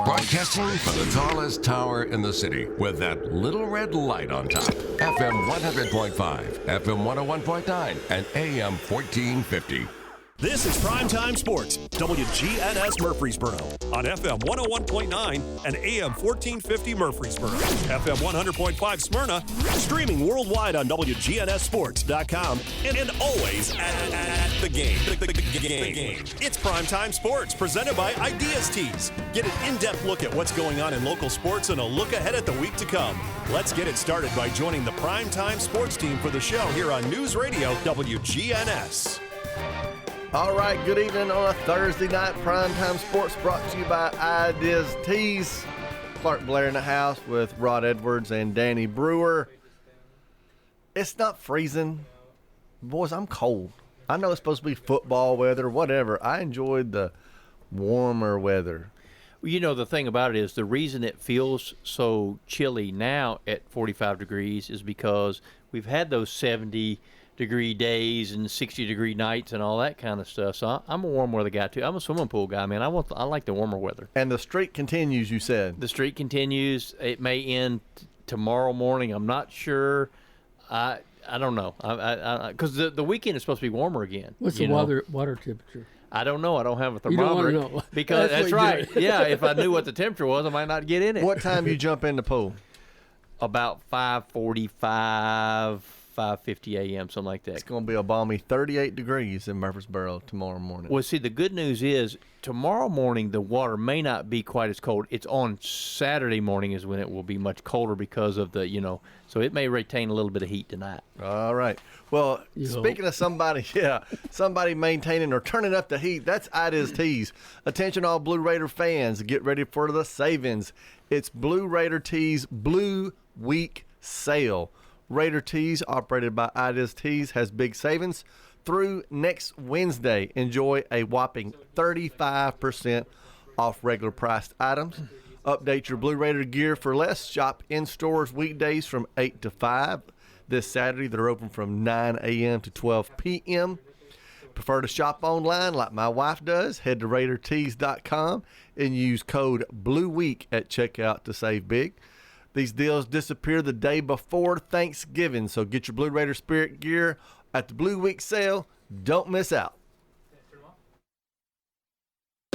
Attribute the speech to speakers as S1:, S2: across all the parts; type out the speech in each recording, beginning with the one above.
S1: Broadcasting from the tallest tower in the city with that little red light on top. FM 100.5, FM 101.9, and AM 1450.
S2: This is Primetime Sports, WGNS Murfreesboro, on FM 101.9 and AM 1450 Murfreesboro, FM 100.5 Smyrna, streaming worldwide on WGNSSports.com, and always at the game. The game. It's Primetime Sports, presented by Ideas Tees. Get an in-depth look at what's going on in local sports and a look ahead at the week to come. Let's get it started by joining the Primetime Sports team for the show here on News Radio WGNS.
S3: All right, good evening on a Thursday night. Primetime Sports brought to you by Ideas Tees. Clark Blair in the house with Rod Edwards and Danny Brewer. It's not freezing. Boys, I'm cold. I know it's supposed to be football weather, whatever. I enjoyed the warmer weather.
S4: Well, you know, the thing about it is the reason it feels so chilly now at 45 degrees is because we've had those 70-degree days and 60-degree nights and all that kind of stuff. So I'm a warm weather guy too. I'm a swimming pool guy, man. I like the warmer weather.
S3: And the streak continues, you said.
S4: The streak continues. It may end tomorrow morning. I'm not sure. I don't know. Because the weekend is supposed to be warmer again.
S5: What's the water temperature?
S4: I don't know. I don't have a thermometer.
S5: You don't want to know.
S4: Because that's right. Yeah, if I knew what the temperature was, I might not get in it.
S3: What time you jump in the pool?
S4: About 5:45. 5:50 a.m., something like that.
S3: It's going to be a balmy 38 degrees in Murfreesboro tomorrow morning.
S4: Well, see, the good news is tomorrow morning the water may not be quite as cold. It's on Saturday morning is when it will be much colder because of the, so it may retain a little bit of heat tonight.
S3: All right. Well, speaking of somebody maintaining or turning up the heat, that's Ideas Tees. Attention all Blue Raider fans, get ready for the savings. It's Blue Raider Tees Blue Week Sale. Raider Tees, operated by Ideas Tees, has big savings through next Wednesday. Enjoy a whopping 35% off regular priced items. Update your Blue Raider gear for less. Shop in stores weekdays from 8 to 5. This Saturday, they're open from 9 a.m. to 12 p.m. Prefer to shop online like my wife does? Head to RaiderTees.com and use code BLUEWEEK at checkout to save big. These deals disappear the day before Thanksgiving, so get your Blue Raider Spirit gear at the Blue Week sale. Don't miss out.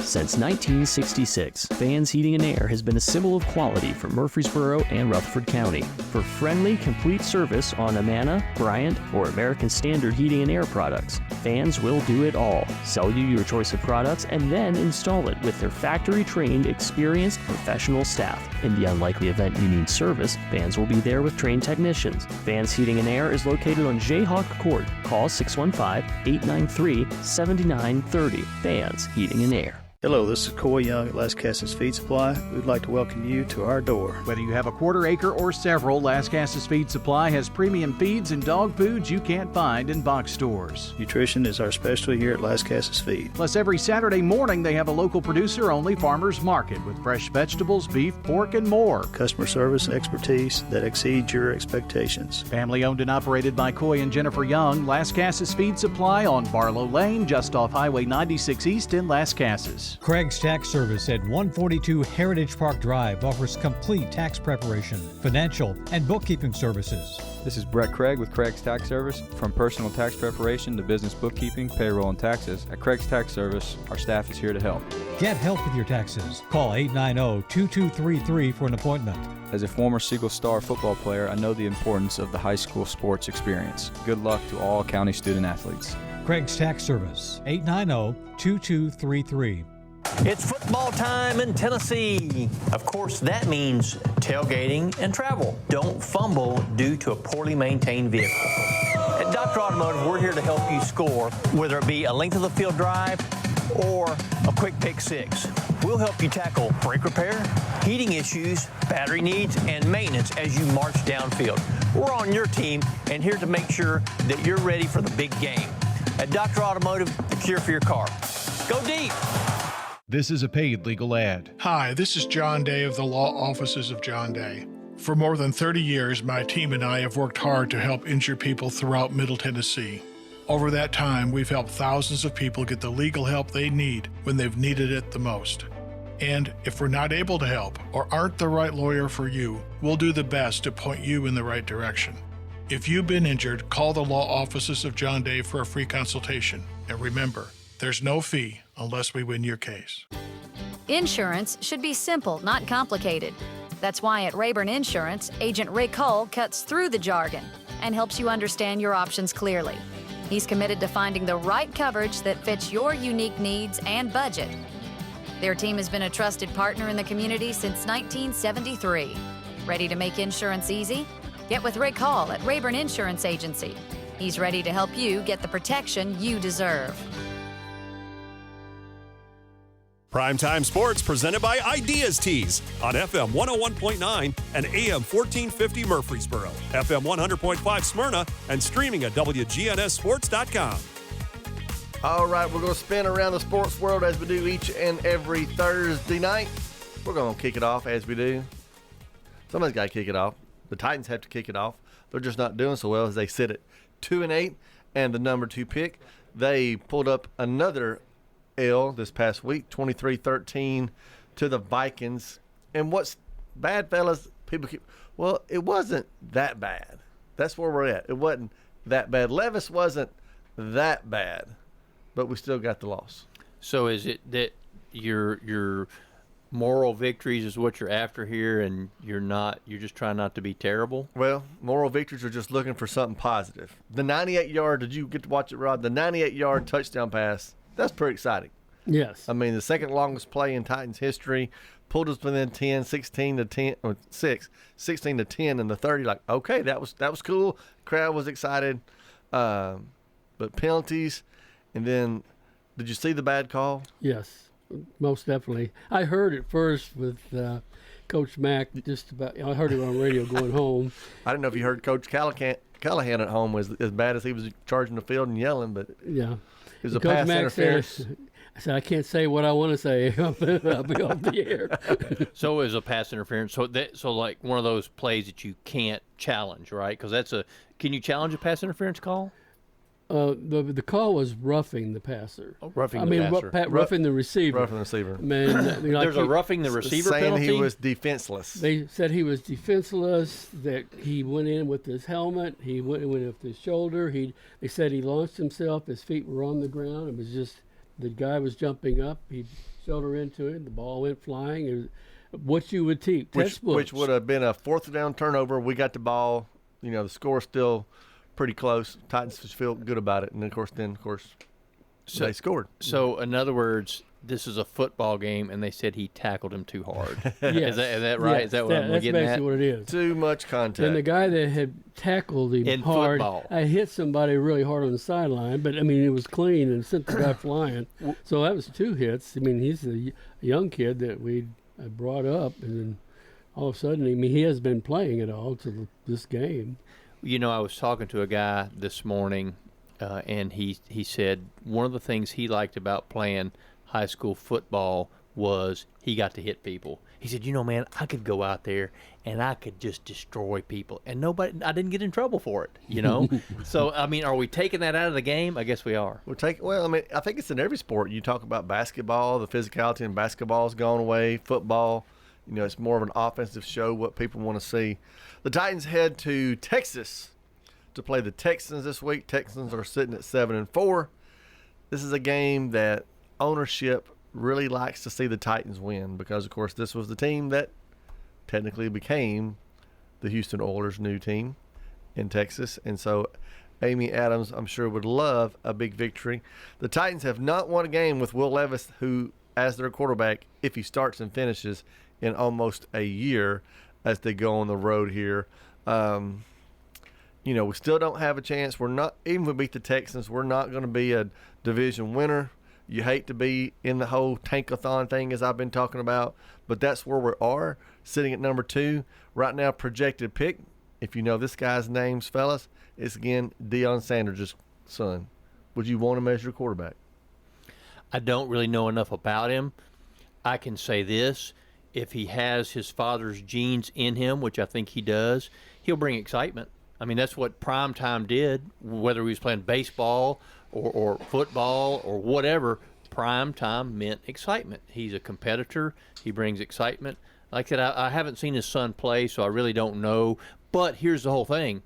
S6: Since 1966, Fans Heating and Air has been a symbol of quality for Murfreesboro and Rutherford County. For friendly, complete service on Amana, Bryant, or American Standard Heating and Air products, Fans will do it all. Sell you your choice of products and then install it with their factory-trained, experienced professional staff. In the unlikely event you need service, Fans will be there with trained technicians. Fans Heating and Air is located on Jayhawk Court. Call 615-893-7930. Fans Heating and Air.
S7: Hello, this is Coy Young at Las Casas Feed Supply. We'd like to welcome you to our door.
S8: Whether you have a quarter acre or several, Las Casas Feed Supply has premium feeds and dog foods you can't find in box stores.
S7: Nutrition is our specialty here at Las Casas Feed.
S8: Plus, every Saturday morning they have a local producer-only farmers market with fresh vegetables, beef, pork, and more.
S7: Customer service and expertise that exceeds your expectations.
S8: Family owned and operated by Coy and Jennifer Young, Las Casas Feed Supply on Barlow Lane, just off Highway 96 East in Las Casas.
S9: Craig's Tax Service at 142 Heritage Park Drive offers complete tax preparation, financial, and bookkeeping services.
S10: This is Brett Craig with Craig's Tax Service. From personal tax preparation to business bookkeeping, payroll, and taxes, at Craig's Tax Service, our staff is here to help.
S9: Get help with your taxes. Call 890-2233 for an appointment.
S10: As a former Siegel Star football player, I know the importance of the high school sports experience. Good luck to all county student athletes.
S9: Craig's Tax Service, 890-2233.
S11: It's football time in Tennessee. Of course, that means tailgating and travel. Don't fumble due to a poorly maintained vehicle. At Dr. Automotive, we're here to help you score, whether it be a length of the field drive or a quick pick six. We'll help you tackle brake repair, heating issues, battery needs, and maintenance as you march downfield. We're on your team and here to make sure that you're ready for the big game. At Dr. Automotive, the cure for your car. Go deep.
S12: This is a paid legal ad.
S13: Hi, this is John Day of the Law Offices of John Day. For more than 30 years, my team and I have worked hard to help injured people throughout Middle Tennessee. Over that time, we've helped thousands of people get the legal help they need when they've needed it the most. And if we're not able to help or aren't the right lawyer for you, we'll do the best to point you in the right direction. If you've been injured, call the law offices of John Day for a free consultation. And remember, there's no fee unless we win your case.
S14: Insurance should be simple, not complicated. That's why at Rayburn Insurance, Agent Rick Hull cuts through the jargon and helps you understand your options clearly. He's committed to finding the right coverage that fits your unique needs and budget. Their team has been a trusted partner in the community since 1973. Ready to make insurance easy? Get with Rick Hall at Rayburn Insurance Agency. He's ready to help you get the protection you deserve.
S2: Primetime Sports presented by Ideas Tees on FM 101.9 and AM 1450 Murfreesboro, FM 100.5 Smyrna, and streaming at WGNSSports.com.
S3: All right, we're going to spin around the sports world as we do each and every Thursday night. We're going to kick it off as we do. Somebody's got to kick it off. The Titans have to kick it off. They're just not doing so well as they sit at 2-8 and the number 2 pick. They pulled up another L this past week, 23-13 to the Vikings. And what's bad, fellas, people keep, well, it wasn't that bad. That's where we're at. It wasn't that bad. Levis wasn't that bad, but we still got the loss.
S4: So is it that your moral victories is what you're after here, and you're just trying not to be terrible?
S3: Well, moral victories are just looking for something positive. The 98-yard, did you get to watch it, Rod? The 98-yard touchdown pass, that's pretty exciting.
S5: Yes.
S3: I mean, the second longest play in Titans history, pulled us within 10, 16 to 10, or 16 to 10 in the 30. Like, okay, that was cool. Crowd was excited. But penalties, and then, did you see the bad call?
S5: Yes, most definitely. I heard it first with Coach Mack. I heard it on radio going home.
S3: I didn't know if you heard Coach Callahan at home was as bad as he was charging the field and yelling, but
S5: yeah,
S3: it was a pass interference.
S5: I said, I can't say what I want to say. I'll be off the air.
S4: So it was a pass interference. So like one of those plays that you can't challenge, right? Because can you challenge a pass interference call?
S5: The call was roughing the passer.
S4: Oh, roughing the passer.
S5: Roughing the receiver.
S3: Roughing the receiver.
S5: Man,
S4: there's a roughing the receiver
S3: saying
S4: penalty?
S3: He was defenseless.
S5: They said he was defenseless, that he went in with his helmet. He went with his shoulder. They said he launched himself. His feet were on the ground. It was just the guy was jumping up. He shoulder into it. The ball went flying. It was what you would teach.
S3: Which would have been a fourth down turnover. We got the ball. The score still pretty close. Titans just feel good about it, and of course, they scored.
S4: So, in other words, this is a football game, and they said he tackled him too hard.
S5: Yes.
S4: Is that right?
S5: Yes,
S4: is that what I'm
S5: that's
S4: getting at?
S5: basically what it is.
S3: Too much contact.
S5: And the guy that had tackled him
S4: in
S5: hard,
S4: football,
S5: I hit somebody really hard on the sideline, but I mean it was clean and sent the guy flying. So that was 2 hits. I mean he's a young kid that we brought up, and then all of a sudden, I mean he has been playing it all to this game.
S4: I was talking to a guy this morning, and he said one of the things he liked about playing high school football was he got to hit people. He said, man, I could go out there and I could just destroy people, and I didn't get in trouble for it, So, I mean, are we taking that out of the game? I guess we are.
S3: I think it's in every sport. You talk about basketball, the physicality in basketball has gone away. Football, it's more of an offensive show, what people want to see. The Titans head to Texas to play the Texans this week. Texans are sitting at 7-4. This is a game that ownership really likes to see the Titans win because, of course, this was the team that technically became the Houston Oilers' new team in Texas. And so Amy Adams, I'm sure, would love a big victory. The Titans have not won a game with Will Levis, who, as their quarterback, if he starts and finishes, in almost a year as they go on the road here. We still don't have a chance. We're not, even if we beat the Texans, we're not going to be a division winner. You hate to be in the whole tankathon thing, as I've been talking about, but that's where we are, sitting at number 2. Right now, projected pick, if you know this guy's names, fellas, it's again Deion Sanders' son. Would you want him as your quarterback?
S4: I don't really know enough about him. I can say this. If he has his father's genes in him, which I think he does, he'll bring excitement. I mean, that's what Primetime did, whether he was playing baseball or football or whatever. Primetime meant excitement. He's a competitor. He brings excitement. Like I said, I haven't seen his son play, so I really don't know. But here's the whole thing.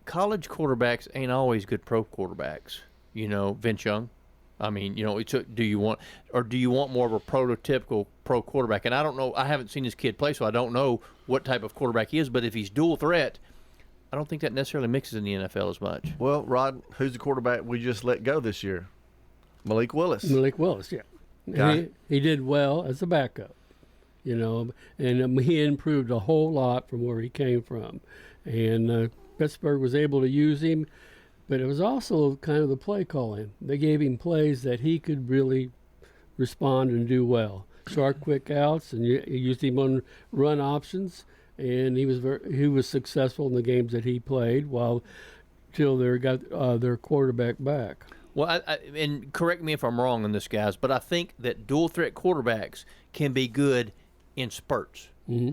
S4: College quarterbacks ain't always good pro quarterbacks. Vince Young. I mean, do you want more of a prototypical pro quarterback? And I don't know. I haven't seen this kid play, so I don't know what type of quarterback he is. But if he's dual threat, I don't think that necessarily mixes in the NFL as much.
S3: Well, Rod, who's the quarterback we just let go this year? Malik Willis.
S5: Malik Willis, yeah. He did well as a backup, and he improved a whole lot from where he came from. And Pittsburgh was able to use him, but it was also kind of the play calling. They gave him plays that he could really respond and do well. Short, quick outs, and you used him on run options, and he was successful in the games that he played till they got their quarterback back.
S4: Well, and correct me if I'm wrong on this, guys, but I think that dual threat quarterbacks can be good in spurts.
S5: Mm-hmm.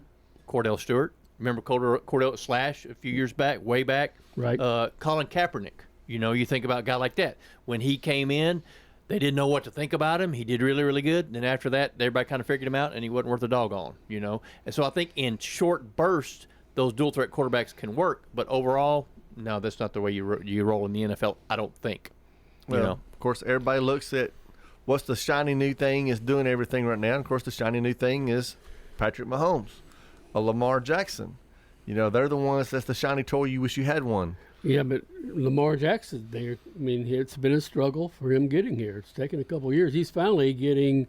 S4: Cordell Stewart, remember Cordell Slash a few years back, way back?
S5: Right.
S4: Colin Kaepernick, you think about a guy like that. When he came in, they didn't know what to think about him. He did really, really good. And then after that, everybody kind of figured him out, and he wasn't worth a doggone, And so I think in short bursts, those dual threat quarterbacks can work. But overall, no, that's not the way you roll in the NFL, I don't think.
S3: Well, of course, everybody looks at what's the shiny new thing is doing everything right now. And of course, the shiny new thing is Patrick Mahomes, Lamar Jackson. They're the ones that's the shiny toy you wish you had one.
S5: Yeah, but Lamar Jackson, it's been a struggle for him getting here. It's taken a couple of years. He's finally getting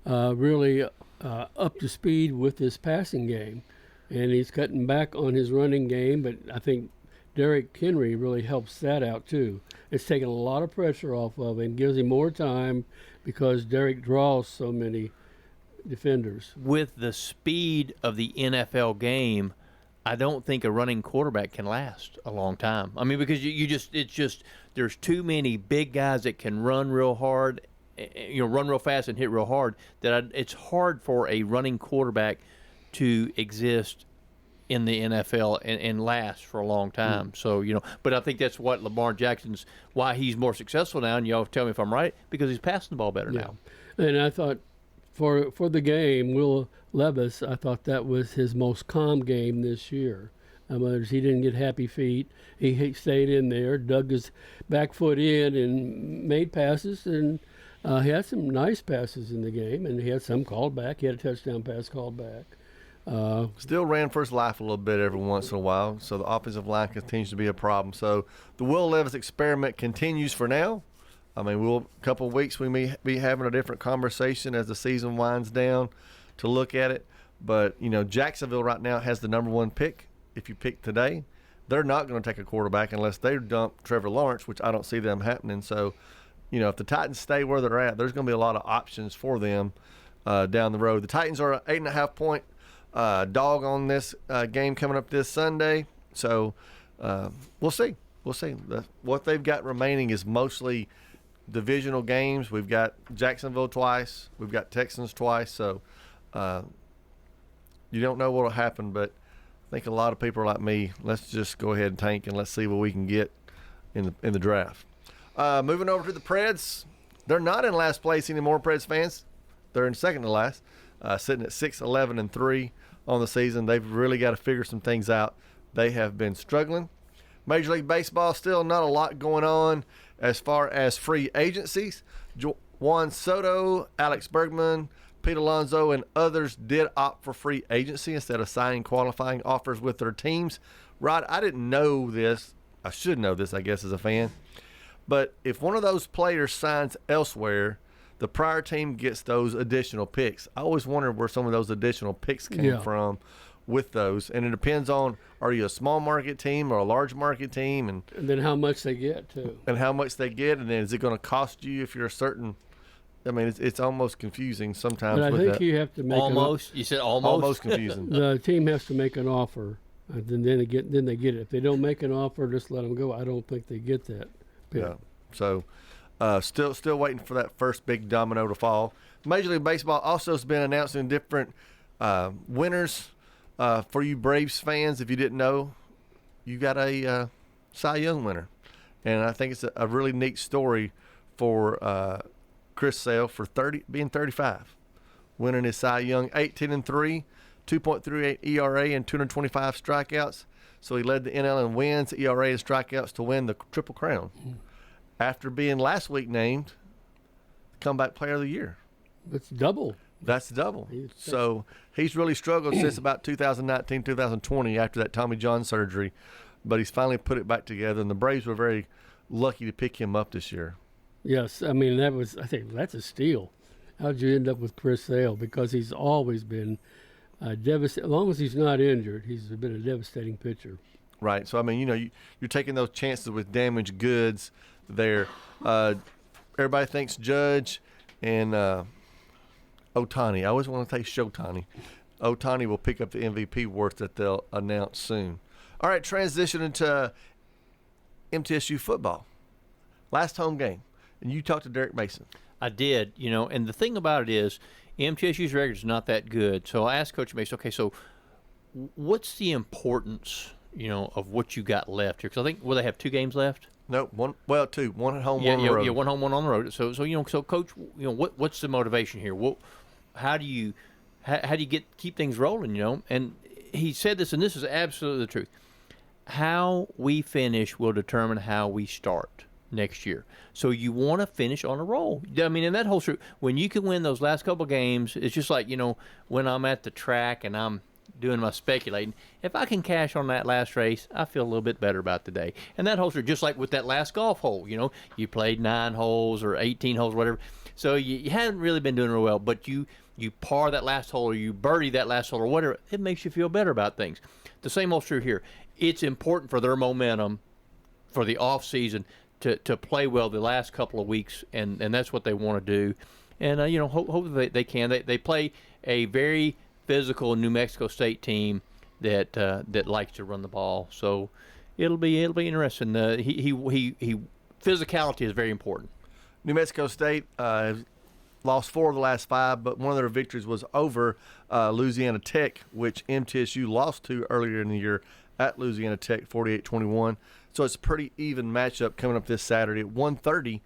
S5: really up to speed with his passing game, and he's cutting back on his running game, but I think Derrick Henry really helps that out too. It's taken a lot of pressure off of him, gives him more time because Derrick draws so many defenders.
S4: With the speed of the NFL game, I don't think a running quarterback can last a long time. I mean, because there's too many big guys that can run real hard, run real fast and hit real hard, that it's hard for a running quarterback to exist in the NFL and last for a long time. So, but I think that's what Lamar Jackson's, why he's more successful now, and y'all tell me if I'm right, because he's passing the ball better now.
S5: And I thought for the game, Will Levis, I thought that was his most calm game this year. He didn't get happy feet. He stayed in there, dug his back foot in, and made passes, and he had some nice passes in the game, and he had some called back. He had a touchdown pass called back.
S3: Still ran for his life a little bit every once in a while, so the offensive line continues to be a problem. So the Will Levis experiment continues for now. I mean, a couple of weeks we may be having a different conversation as the season winds down to look at it. But, Jacksonville right now has the number one pick. If you pick today, they're not going to take a quarterback unless they dump Trevor Lawrence, which I don't see them happening. So, if the Titans stay where they're at, there's going to be a lot of options for them down the road. The Titans are an 8.5-point dog on this game coming up this Sunday. So we'll see. What they've got remaining is mostly divisional games. We've got Jacksonville twice. We've got Texans twice. So you don't know what will happen, but I think a lot of people are like me. Let's just go ahead and tank and let's see what we can get in the draft. Moving over to the Preds. They're not in last place anymore, Preds fans. They're in second to last, sitting at 6-11-3 on the season. They've really got to figure some things out. They have been struggling. Major League Baseball, still not a lot going on as far as free agencies. Juan Soto, Alex Bergman, Pete Alonso, and others did opt for free agency instead of signing qualifying offers with their teams. Rod, I didn't know this. I should know this, I guess, as a fan. But if one of those players signs elsewhere, the prior team gets those additional picks. I always wondered where some of those additional picks came from with those. And it depends on, are you a small market team or a large market team? And
S5: then how much they get, too.
S3: And how much they get. And then is it going to cost you if you're a certain – I mean, it's almost confusing sometimes.
S5: But I think you have to make
S4: almost. You said almost.
S3: Almost confusing.
S5: The team has to make an offer, and then they get it. If they don't make an offer, just let them go. I don't think they get that pick.
S3: Yeah. So, still waiting for that first big domino to fall. Major League Baseball also has been announcing different winners for you Braves fans. If you didn't know, you got a Cy Young winner, and I think it's a really neat story for. Chris Sale for being 35, winning his Cy Young 18-3, 2.38 ERA and 225 strikeouts. So he led the NL in wins, ERA, and strikeouts to win the Triple Crown. After being last week named Comeback Player of the Year.
S5: That's double.
S3: That's double. So he's really struggled since about 2019, 2020 after that Tommy John surgery. But he's finally put it back together, and the Braves were very lucky to pick him up this year.
S5: Yes, I mean, I think that's a steal. How'd you end up with Chris Sale? Because he's always been devastating. As long as he's not injured, he's been a devastating pitcher.
S3: Right. So, I mean, you're taking those chances with damaged goods there. Everybody thinks Judge and Ohtani. I always want to say Showtani. Ohtani will pick up the MVP award that they'll announce soon. All right, transition into MTSU football. Last home game. And you talked to Derek Mason.
S4: I did, and the thing about it is MTSU's record is not that good. So I asked Coach Mason, okay, so what's the importance, of what you got left here? Because I think, will they have 2 games left?
S3: No, two. One at home, one on the road.
S4: Yeah, one home, one on the road. So Coach, what's the motivation here? How do you keep things rolling? And he said this, and this is absolutely the truth. How we finish will determine how we start next year. So you want to finish on a roll. I mean, and that holds true. When you can win those last couple games, it's just like, when I'm at the track and I'm doing my speculating, if I can cash on that last race, I feel a little bit better about the day. And that holds true just like with that last golf hole. You played 9 holes or 18 holes, whatever. So you haven't really been doing real well, but you par that last hole or you birdie that last hole or whatever, it makes you feel better about things. The same holds true here. It's important for their momentum for the off season to play well the last couple of weeks, and that's what they want to do. And hopefully they can. They play a very physical New Mexico State team that likes to run the ball. So it'll be interesting. Physicality is very important.
S3: New Mexico State lost 4 of the last 5, but one of their victories was over Louisiana Tech, which MTSU lost to earlier in the year at Louisiana Tech, 48-21. So it's a pretty even matchup coming up this Saturday at 1:30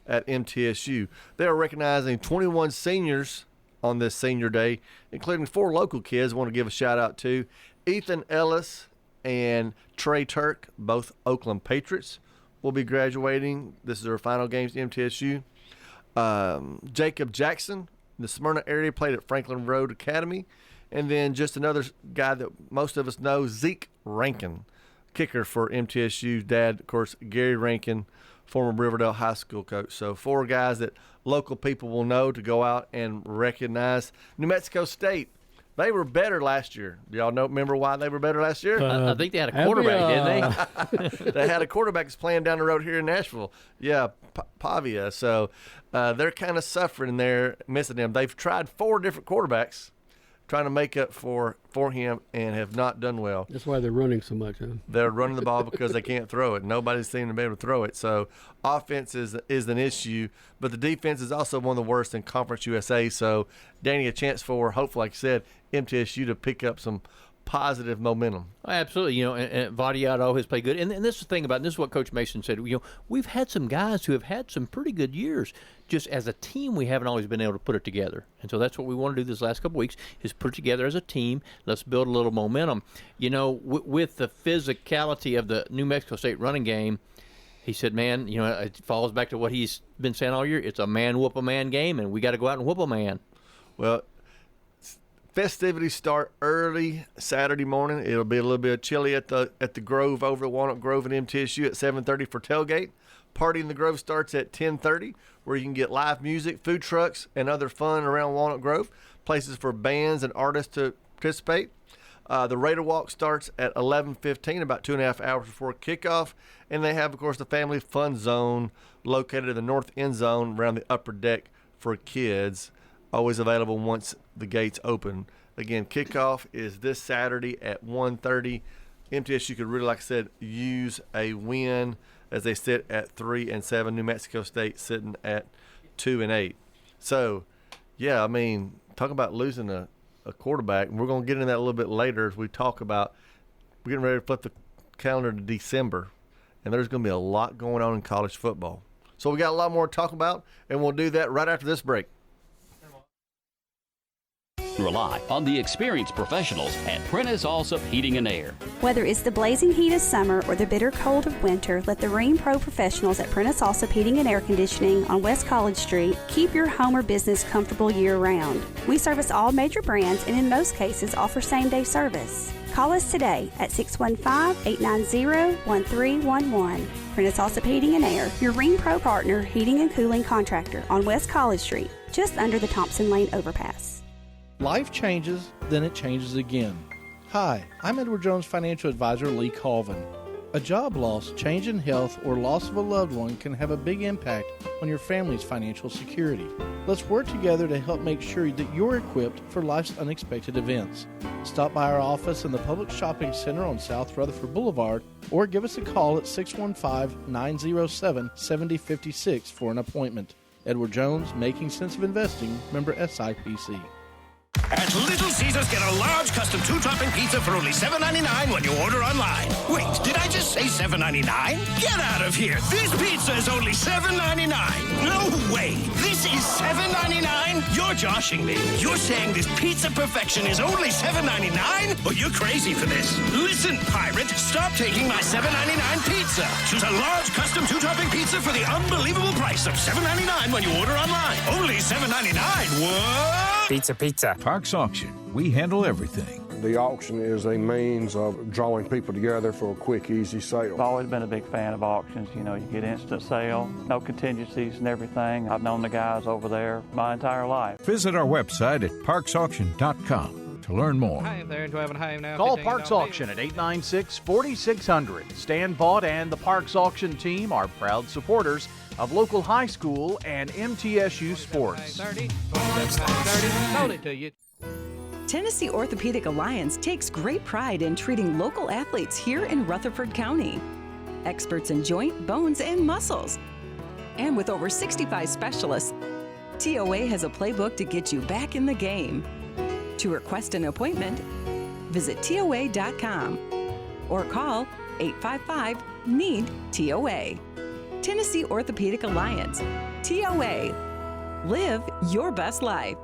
S3: at MTSU. They are recognizing 21 seniors on this senior day, including 4 local kids I want to give a shout-out to. Ethan Ellis and Trey Turk, both Oakland Patriots, will be graduating. This is their final games at MTSU. Jacob Jackson, the Smyrna area, played at Franklin Road Academy. And then just another guy that most of us know, Zeke Rankin, kicker for MTSU's dad, of course, Gary Rankin, former Riverdale High School coach. So 4 guys that local people will know to go out and recognize. New Mexico State, they were better last year. Do y'all remember why they were better last year?
S4: I think they had a quarterback, didn't
S3: they? They had a quarterback that's playing down the road here in Nashville. Yeah, Pavia. So they're kind of suffering there, missing him. They've tried 4 different quarterbacks trying to make up for him and have not done well.
S5: That's why they're running so much, huh?
S3: They're running the ball because they can't throw it. Nobody's seen them be able to throw it. So offense is an issue, but the defense is also one of the worst in Conference USA. So, Danny, a chance for, hopefully, like I said, MTSU to pick up some positive momentum.
S4: Absolutely. And Vadiato has played good. And this is the thing about it, and this is what Coach Mason said. We've had some guys who have had some pretty good years. Just as a team, we haven't always been able to put it together. And so that's what we want to do this last couple of weeks is put it together as a team. Let's build a little momentum. With the physicality of the New Mexico State running game, he said, man, it falls back to what he's been saying all year. It's a man whoop a man game, and we got to go out and whoop a man.
S3: Well, festivities start early Saturday morning. It'll be a little bit chilly at the Grove over at Walnut Grove and MTSU at 7:30 for tailgate. Party in the Grove starts at 10:30, where you can get live music, food trucks, and other fun around Walnut Grove. Places for bands and artists to participate. The Raider Walk starts at 11:15, about 2.5 hours before kickoff. And they have, of course, the Family Fun Zone located in the north end zone around the upper deck for kids. Always available once the gates open. Again, kickoff is this Saturday at 1:30. MTSU could really, like I said, use a win as they sit at 3-7. New Mexico State sitting at 2-8. So, yeah, I mean, talk about losing a quarterback. And we're going to get into that a little bit later as we talk about we're getting ready to flip the calendar to December. And there's going to be a lot going on in college football. So we got a lot more to talk about, and we'll do that right after this break.
S15: Rely on the experienced professionals at Prentice Allsup Heating and Air.
S16: Whether it's the blazing heat of summer or the bitter cold of winter, let the Rheem Pro professionals at Prentice Allsup Heating and Air Conditioning on West College Street keep your home or business comfortable year-round. We service all major brands and in most cases offer same-day service. Call us today at 615-890-1311. Prentice Allsup Heating and Air, your Rheem Pro partner heating and cooling contractor on West College Street, just under the Thompson Lane overpass.
S17: Life changes, then it changes again. Hi, I'm Edward Jones Financial Advisor Lee Colvin. A job loss, change in health, or loss of a loved one can have a big impact on your family's financial security. Let's work together to help make sure that you're equipped for life's unexpected events. Stop by our office in the Public Shopping Center on South Rutherford Boulevard or give us a call at 615-907-7056 for an appointment. Edward Jones, Making Sense of Investing, member SIPC.
S18: At Little Caesars, get a large custom 2-topping pizza for only $7.99 when you order online. Wait, did I just say $7.99? Get out of here! This pizza is only $7.99. No way! This is $7.99? You're joshing me. You're saying this pizza perfection is only $7.99? Well, you're crazy for this. Listen, pirate, stop taking my $7.99 pizza. Choose a large custom 2-topping pizza for the unbelievable price of $7.99 when you order online. Only $7.99. What?
S19: Pizza, pizza.
S20: Parks Auction. We handle everything.
S21: The auction is a means of drawing people together for a quick, easy sale.
S22: I've always been a big fan of auctions. You know, you get instant sale, no contingencies and everything. I've known the guys over there my entire life.
S20: Visit our website at parksauction.com to learn more.
S23: Hi there, do I have a home now?
S8: Call Parks Auction at 896-4600. Stan Vaught and the Parks Auction team are proud supporters of local high school and MTSU sports.
S23: 30, sold it to you.
S24: Tennessee Orthopedic Alliance takes great pride in treating local athletes here in Rutherford County. Experts in joint, bones, and muscles. And with over 65 specialists, TOA has a playbook to get you back in the game. To request an appointment, visit TOA.com or call 855-NEED-TOA. Tennessee Orthopedic Alliance. TOA. Live your best life.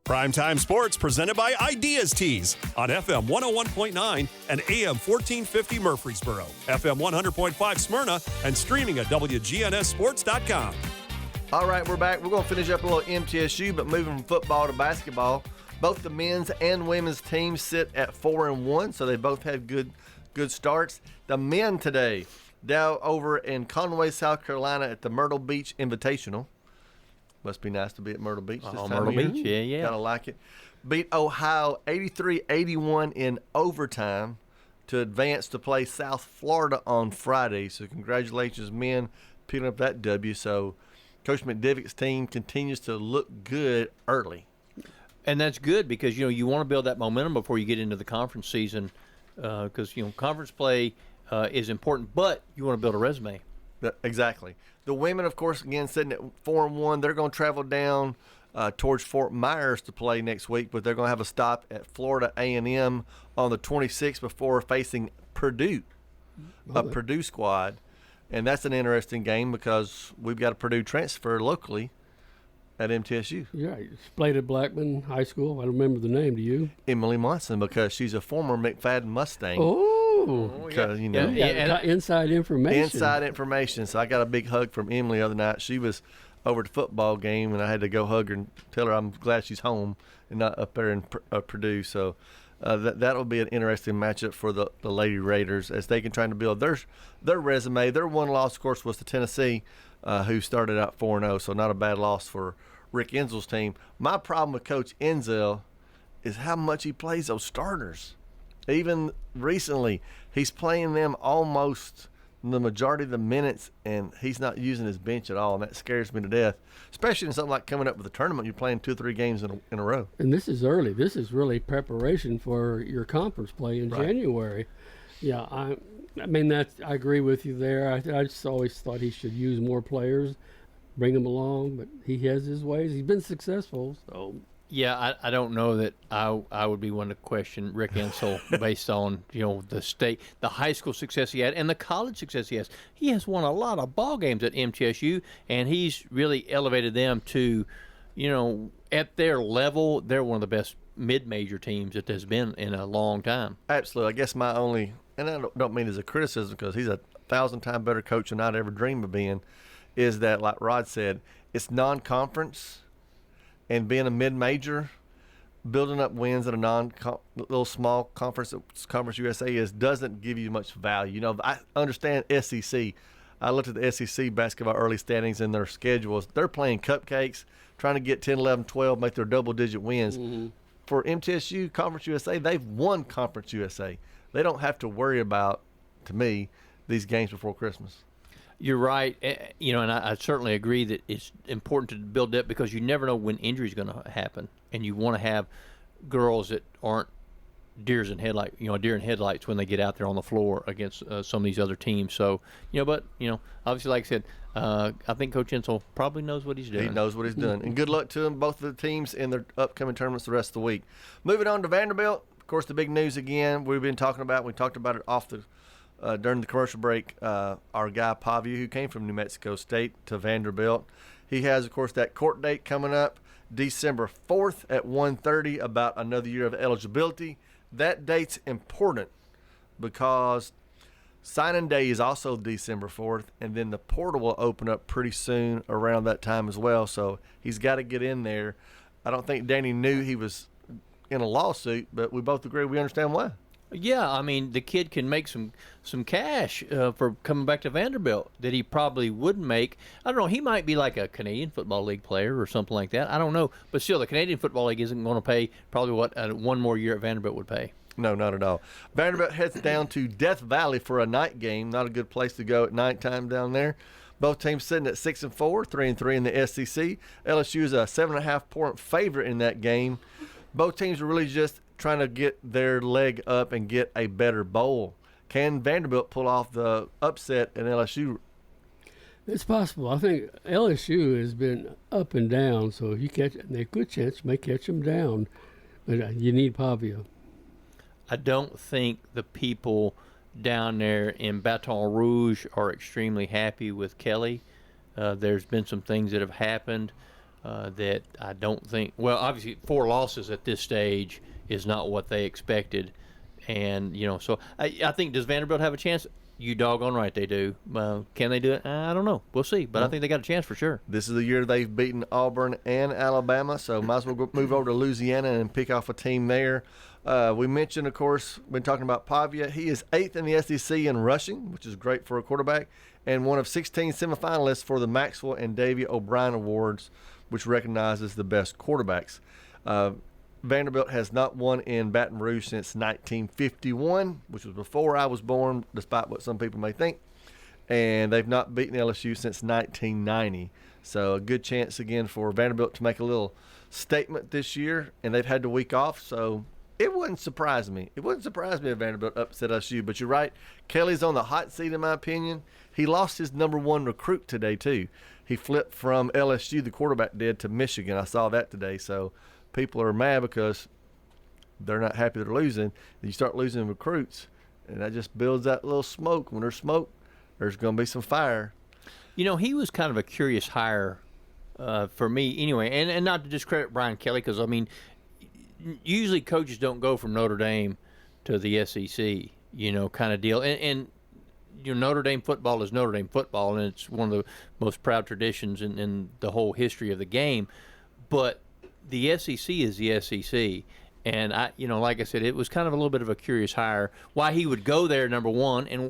S2: Primetime Sports presented by Ideas Tees on FM 101.9 and AM 1450 Murfreesboro, FM 100.5 Smyrna, and streaming at WGNSSports.com.
S3: All right, we're back. We're going to finish up a little MTSU, but moving from football to basketball. Both the men's and women's teams sit at 4-1, so they both had good starts. The men today, down over in Conway, South Carolina at the Myrtle Beach Invitational. Must be nice to be at Myrtle Beach this time
S4: Myrtle
S3: of year.
S4: Beach, yeah.
S3: Gotta like it. Beat Ohio 83-81 in overtime to advance to play South Florida on Friday. So congratulations, men, picking up that W. So Coach McDivick's team continues to look good early.
S4: And that's good because, you want to build that momentum before you get into the conference season because, conference play is important, but you want to build a resume.
S3: Exactly. The women, of course, again, sitting at 4-1. They're going to travel down towards Fort Myers to play next week, but they're going to have a stop at Florida A&M on the 26th before facing Purdue, a Purdue squad. And that's an interesting game because we've got a Purdue transfer locally at MTSU.
S5: Yeah, played at Blackman High School. I don't remember the name. Do you?
S3: Emily Monson, because she's a former McFadden Mustang. Because,
S5: inside information.
S3: Inside information. So I got a big hug from Emily the other night. She was over at the football game, and I had to go hug her and tell her I'm glad she's home and not up there in Purdue. So that'll be an interesting matchup for the Lady Raiders as they can try to build their resume. Their one loss, of course, was to Tennessee, who started out 4-0, so not a bad loss for Rick Enzel's team. My problem with Coach Enzel is how much he plays those starters. Even recently, he's playing them almost the majority of the minutes, and he's not using his bench at all, and that scares me to death, especially in something like coming up with a tournament. You're playing 2 or 3 games in a row.
S5: And this is early. This is really preparation for your conference play in January. Yeah, I mean, I agree with you there. I just always thought he should use more players, bring them along, but he has his ways. He's been successful, so...
S4: Yeah, I don't know that I would be one to question Rick Insell based on, the high school success he had and the college success he has. He has won a lot of ball games at MTSU, and he's really elevated them to, at their level, they're one of the best mid-major teams that there's been in a long time.
S3: Absolutely. I guess my only, and I don't mean as a criticism because he's 1,000 times better coach than I'd ever dream of being, is that, like Rod said, it's non-conference. And being a mid-major, building up wins at a little small conference USA doesn't give you much value. I understand SEC. I looked at the SEC basketball early standings and their schedules. They're playing cupcakes, trying to get 10, 11, 12, make their double-digit wins. Mm-hmm. For MTSU, Conference USA, they've won Conference USA. They don't have to worry about, to me, these games before Christmas.
S4: You're right, and I certainly agree that it's important to build up because you never know when injury is going to happen, and you want to have girls that aren't deer in headlights when they get out there on the floor against some of these other teams. So, obviously, like I said, I think Coach Insell probably knows what he's doing.
S3: He knows what he's doing, and good luck to them, both of the teams, in their upcoming tournaments the rest of the week. Moving on to Vanderbilt, of course, the big news again we talked about it off the. During the commercial break, our guy Pavia, who came from New Mexico State to Vanderbilt, he has, of course, that court date coming up December 4th at 1:30 about another year of eligibility. That date's important because signing day is also December 4th, and then the portal will open up pretty soon around that time as well. So he's got to get in there. I don't think Danny knew he was in a lawsuit, but we both agree we understand why.
S4: Yeah, I mean, the kid can make some cash for coming back to Vanderbilt that he probably wouldn't make. I don't know. He might be like a Canadian Football League player or something like that. I don't know. But still, the Canadian Football League isn't going to pay probably what one more year at Vanderbilt would pay.
S3: No, not at all. Vanderbilt heads down to Death Valley for a night game. Not a good place to go at nighttime down there. Both teams sitting at 6-4, 3-3 in the SEC. LSU is a 7.5-point favorite in that game. Both teams are really just trying to get their leg up and get a better bowl. Can Vanderbilt pull off the upset in LSU?
S5: It's possible. I think LSU has been up and down, so if you catch it, a good chance you may catch them down. But you need Pavia.
S4: I don't think the people down there in Baton Rouge are extremely happy with Kelly. There's been some things that have happened that I don't think. Well, obviously, 4 losses at this stage is not what they expected. And, so I think, does Vanderbilt have a chance? You doggone right they do. Can they do it? I don't know. We'll see. But I think they got a chance for sure.
S3: This is the year they've beaten Auburn and Alabama, so might as well move over to Louisiana and pick off a team there. We mentioned, of course, been talking about Pavia. He is 8th in the SEC in rushing, which is great for a quarterback, and one of 16 semifinalists for the Maxwell and Davy O'Brien Awards, which recognizes the best quarterbacks. Vanderbilt has not won in Baton Rouge since 1951, which was before I was born, despite what some people may think. And they've not beaten LSU since 1990. So a good chance again for Vanderbilt to make a little statement this year. And they've had the week off, so it wouldn't surprise me. It wouldn't surprise me if Vanderbilt upset LSU. But you're right, Kelly's on the hot seat in my opinion. He lost his number 1 recruit today too. He flipped from LSU, the quarterback did, to Michigan. I saw that today. So people are mad because they're not happy they're losing. You start losing recruits, and that just builds that little smoke. When there's smoke, there's going to be some fire.
S4: He was kind of a curious hire for me anyway, and not to discredit Brian Kelly because, usually coaches don't go from Notre Dame to the SEC, kind of deal. And Notre Dame football is Notre Dame football, and it's one of the most proud traditions in the whole history of the game. But the SEC is the SEC, and like I said, it was kind of a little bit of a curious hire. Why he would go there, number one, and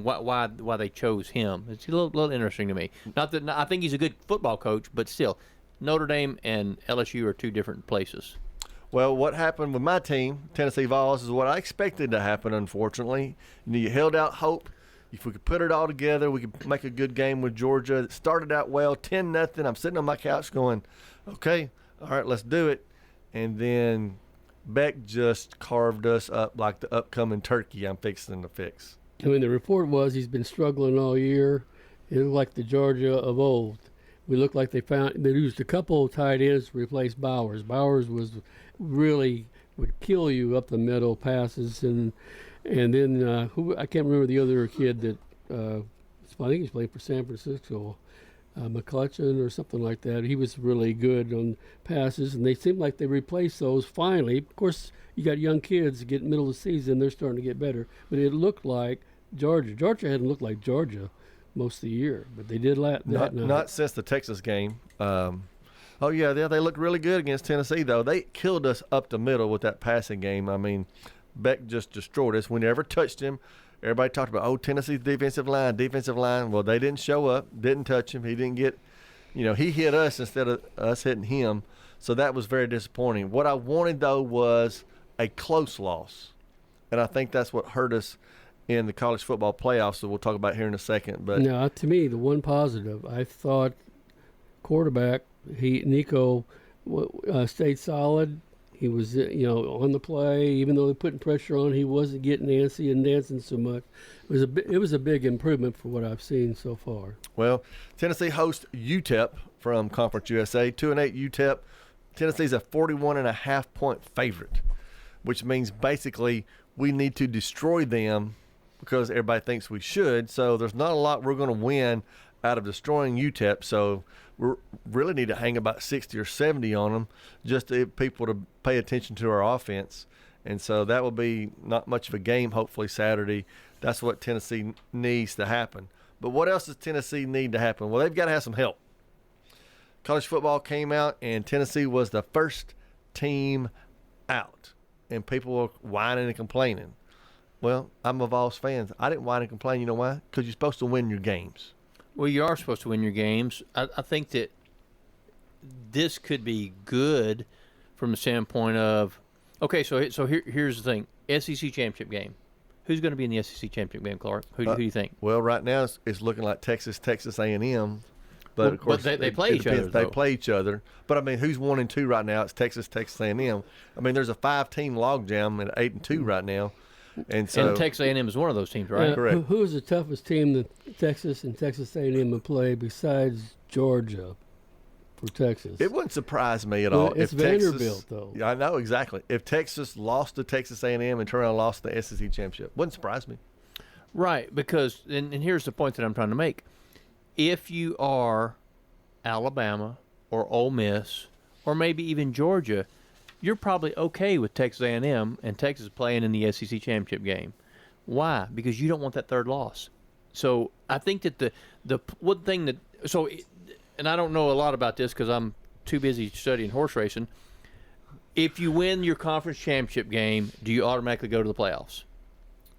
S4: why they chose him. It's a little interesting to me. Not that I think he's a good football coach, but still, Notre Dame and LSU are 2 different places.
S3: Well, what happened with my team, Tennessee Vols, is what I expected to happen. Unfortunately, you held out hope. If we could put it all together, we could make a good game with Georgia. It started out well, 10-0. I'm sitting on my couch going, okay, all right, let's do it. And then Beck just carved us up like the upcoming turkey I'm fixing to fix.
S5: The report was he's been struggling all year. It was like the Georgia of old. we looked like they used a couple of tight ends to replace Bowers. Bowers was really would kill you up the middle passes, and then I can't remember the other kid that I think he's playing for San Francisco, McCutcheon or something like that. He was really good on passes, and they seemed like they replaced those finally. Of course, you got young kids get middle of the season; they're starting to get better. But it looked like Georgia. Georgia hadn't looked like Georgia most of the year, but they did that night.
S3: Not since the Texas game. They looked really good against Tennessee, though. They killed us up the middle with that passing game. I mean, Beck just destroyed us. We never touched him. Everybody talked about, Tennessee's defensive line. Well, they didn't show up, didn't touch him. He didn't get, he hit us instead of us hitting him. So that was very disappointing. What I wanted, though, was a close loss. And I think that's what hurt us in the college football playoffs that we'll talk about here in a second. But
S5: no, to me, the one positive, I thought quarterback, Nico stayed solid. He was, on the play. Even though they're putting pressure on, he wasn't getting antsy and dancing so much. It was a big improvement for what I've seen so far.
S3: Well, Tennessee hosts UTEP from Conference USA. 2-8 UTEP. Tennessee's a 41.5-point favorite, which means basically we need to destroy them because everybody thinks we should. So there's not a lot we're going to win out of destroying UTEP. So we really need to hang about 60 or 70 on them just to get people to pay attention to our offense. And so that will be not much of a game, hopefully, Saturday. That's what Tennessee needs to happen. But what else does Tennessee need to happen? Well, they've got to have some help. College football came out, and Tennessee was the first team out. And people were whining and complaining. Well, I'm a Vols fan. I didn't whine and complain. You know why? Because you're supposed to win your games.
S4: Well, you are supposed to win your games. I think that this could be good from the standpoint of, okay, so here's the thing. SEC championship game. Who's going to be in the SEC championship game, Clark? Who do you think?
S3: Well, right now it's looking like Texas A&M. But, of course,
S4: they play each other,
S3: They play each other. But, I mean, who's 1 and 2 right now? It's Texas A&M. I mean, there's a 5-team logjam at 8 and 2 right now. And
S4: Texas A&M is one of those teams, right?
S3: Correct.
S5: Who is the toughest team that Texas and Texas A&M have played besides Georgia for Texas?
S3: It wouldn't surprise me at all.
S5: It's Vanderbilt, though.
S3: Yeah, I know, exactly. If Texas lost to Texas A&M and turned around and lost the SEC championship, wouldn't surprise me.
S4: Right, because, and here's the point that I'm trying to make. If you are Alabama or Ole Miss or maybe even Georgia, you're probably okay with Texas A&M and Texas playing in the SEC championship game. Why? Because you don't want that third loss. So I think that the one thing that and I don't know a lot about this because I'm too busy studying horse racing. If you win your conference championship game, do you automatically go to the playoffs?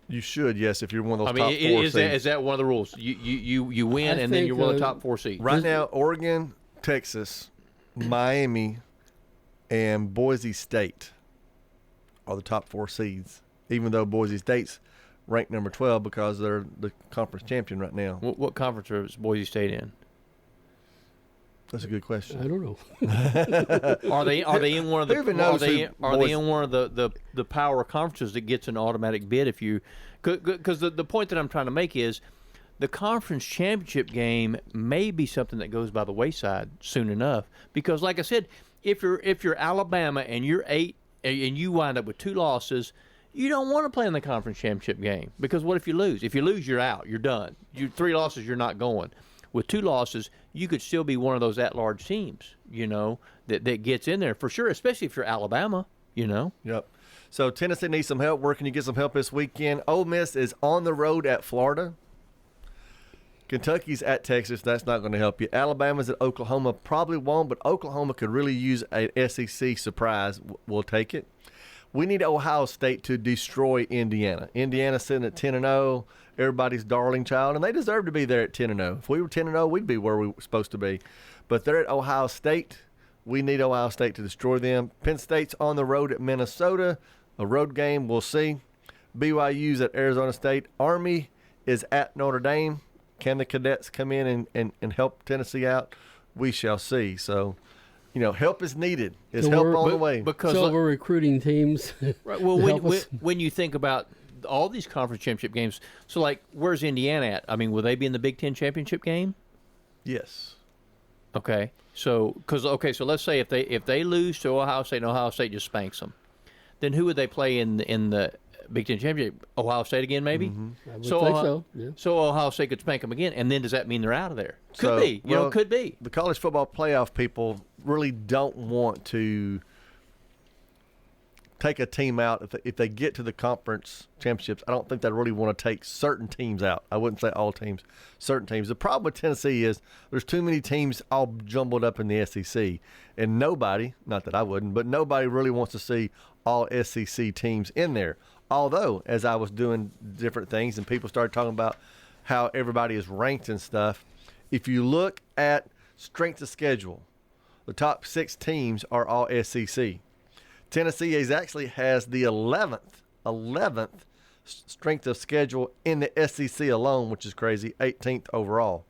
S3: You should, yes, if you're one of those top 4 seeds.
S4: Is that one of the rules? You win, and then you're one of the top 4 seeds.
S3: Right now, Oregon, Texas, Miami, and Boise State are the top 4 seeds, even though Boise State's ranked number 12 because they're the conference champion right now.
S4: What conference is Boise State in?
S3: That's a good question.
S5: I don't know.
S4: Are they in one of the power conferences that gets an automatic bid if you? Because the point that I'm trying to make is the conference championship game may be something that goes by the wayside soon enough. Because like I said, if you're Alabama and you're 8 and you wind up with 2 losses, you don't want to play in the conference championship game because what if you lose? If you lose, you're out. You're done. 3 losses, you're not going. With 2 losses, you could still be one of those at-large teams, that gets in there for sure, especially if you're Alabama,
S3: Yep. So Tennessee needs some help. Where can you get some help this weekend? Ole Miss is on the road at Florida. Kentucky's at Texas. That's not going to help you. Alabama's at Oklahoma. Probably won't, but Oklahoma could really use a SEC surprise. We'll take it. We need Ohio State to destroy Indiana. Indiana's sitting at 10-0. Everybody's darling child, and they deserve to be there at 10-0. If we were 10-0, we'd be where we were supposed to be. But they're at Ohio State. We need Ohio State to destroy them. Penn State's on the road at Minnesota. A road game, we'll see. BYU's at Arizona State. Army is at Notre Dame. Can the Cadets come in and help Tennessee out? We shall see. So, help is needed. Is help on the way.
S5: So we're recruiting teams.
S4: Right. Well, when you think about all these conference championship games, so where's Indiana at? I mean, will they be in the Big Ten championship game?
S3: Yes.
S4: Okay. So let's say if they lose to Ohio State and Ohio State just spanks them, then who would they play in the Big Ten Championship? Ohio State again, maybe?
S5: I would think so. Yeah.
S4: So Ohio State could spank them again, and then does that mean they're out of there? Could be. Could be.
S3: The college football playoff people really don't want to take a team out. If they get to the conference championships, I don't think they really want to take certain teams out. I wouldn't say all teams, certain teams. The problem with Tennessee is there's too many teams all jumbled up in the SEC, and nobody, not that I wouldn't, but nobody really wants to see all SEC teams in there. Although, as I was doing different things and people started talking about how everybody is ranked and stuff, if you look at strength of schedule, the top 6 teams are all SEC. Tennessee actually has the 11th strength of schedule in the SEC alone, which is crazy, 18th overall.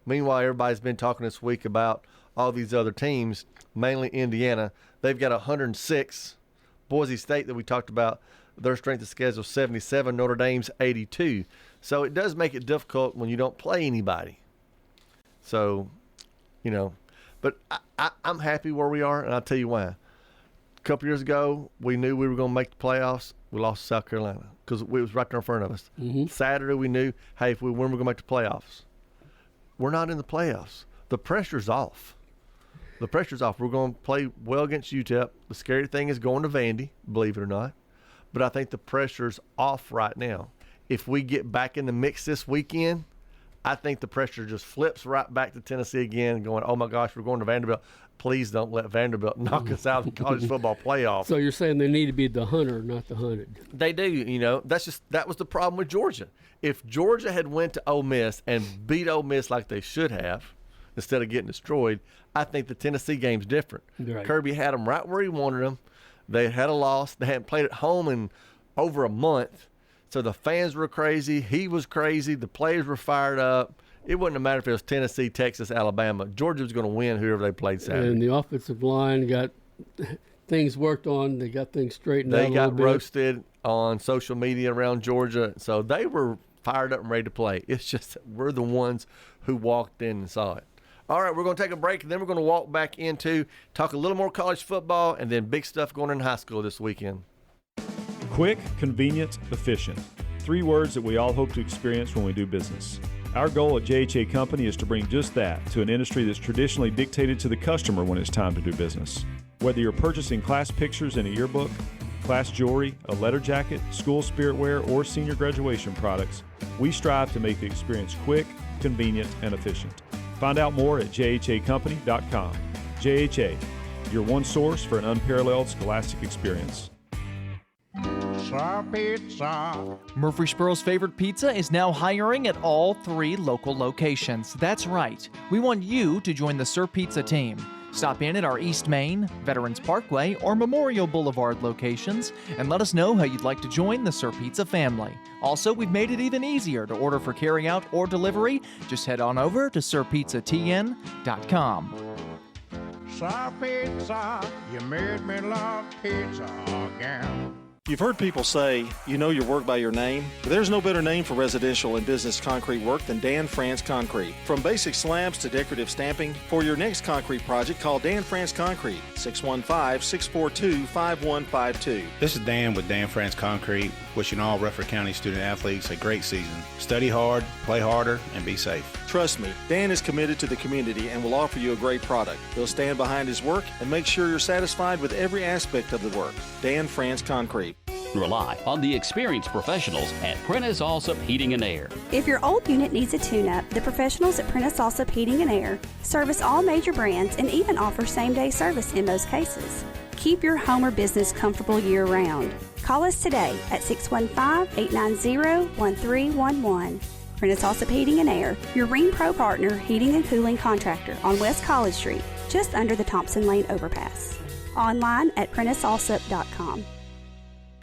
S3: Meanwhile, everybody's been talking this week about all these other teams, mainly Indiana. They've got 106. Boise State that we talked about, their strength of schedule 77. Notre Dame's 82. So it does make it difficult when you don't play anybody. So, but I'm happy where we are, and I'll tell you why. A couple years ago, we knew we were going to make the playoffs. We lost to South Carolina because it was right there in front of us.
S5: Mm-hmm.
S3: Saturday, we knew, hey, if we win, we're going to make the playoffs. We're not in the playoffs. The pressure's off. We're going to play well against UTEP. The scary thing is going to Vandy, believe it or not. But I think the pressure's off right now. If we get back in the mix this weekend, I think the pressure just flips right back to Tennessee again, going, oh, my gosh, we're going to Vanderbilt. Please don't let Vanderbilt knock us out of the college football playoff.
S5: So you're saying they need to be the hunter, not the hunted.
S3: They do, that was the problem with Georgia. If Georgia had went to Ole Miss and beat Ole Miss like they should have, instead of getting destroyed, I think the Tennessee game's different.
S5: Right.
S3: Kirby had them right where he wanted them. They had a loss. They hadn't played at home in over a month. So the fans were crazy. He was crazy. The players were fired up. It wouldn't matter if it was Tennessee, Texas, Alabama. Georgia was going to win whoever they played Saturday.
S5: And the offensive line got things worked on. They got things straightened out a little bit.
S3: They got roasted on social media around Georgia. So they were fired up and ready to play. It's just that we're the ones who walked in and saw it. All right, we're going to take a break, and then we're going to walk back into talk a little more college football and then big stuff going in high school this weekend.
S1: Quick, convenient, efficient. 3 words that we all hope to experience when we do business. Our goal at JHA Company is to bring just that to an industry that's traditionally dictated to the customer when it's time to do business. Whether you're purchasing class pictures in a yearbook, class jewelry, a letter jacket, school spirit wear, or senior graduation products, we strive to make the experience quick, convenient, and efficient. Find out more at jhacompany.com. JHA, your one source for an unparalleled scholastic experience.
S6: Pizza. Murfreesboro's favorite pizza is now hiring at all 3 local locations. That's right. We want you to join the Sir Pizza team. Stop in at our East Main, Veterans Parkway, or Memorial Boulevard locations and let us know how you'd like to join the Sir Pizza family. Also, we've made it even easier to order for carryout or delivery. Just head on over to sirpizzatn.com.
S7: Sir Pizza, you made me love pizza again.
S19: You've heard people say, you know your work by your name, but there's no better name for residential and business concrete work than Dan France Concrete. From basic slabs to decorative stamping, for your next concrete project, call Dan France Concrete, 615-642-5152.
S25: This is Dan with Dan France Concrete, wishing all Rutherford County student athletes a great season. Study hard, play harder, and be safe.
S19: Trust me, Dan is committed to the community and will offer you a great product. He'll stand behind his work and make sure you're satisfied with every aspect of the work. Dan France Concrete.
S15: Rely on the experienced professionals at Prentice Allsup Heating and Air.
S16: If your old unit needs a tune-up, the professionals at Prentice Allsup Heating and Air service all major brands and even offer same-day service in most cases. Keep your home or business comfortable year-round. Call us today at 615-890-1311. Prentice Allsup Heating and Air, your Rheem Pro partner heating and cooling contractor on West College Street, just under the Thompson Lane overpass. Online at PrenticeAllsup.com.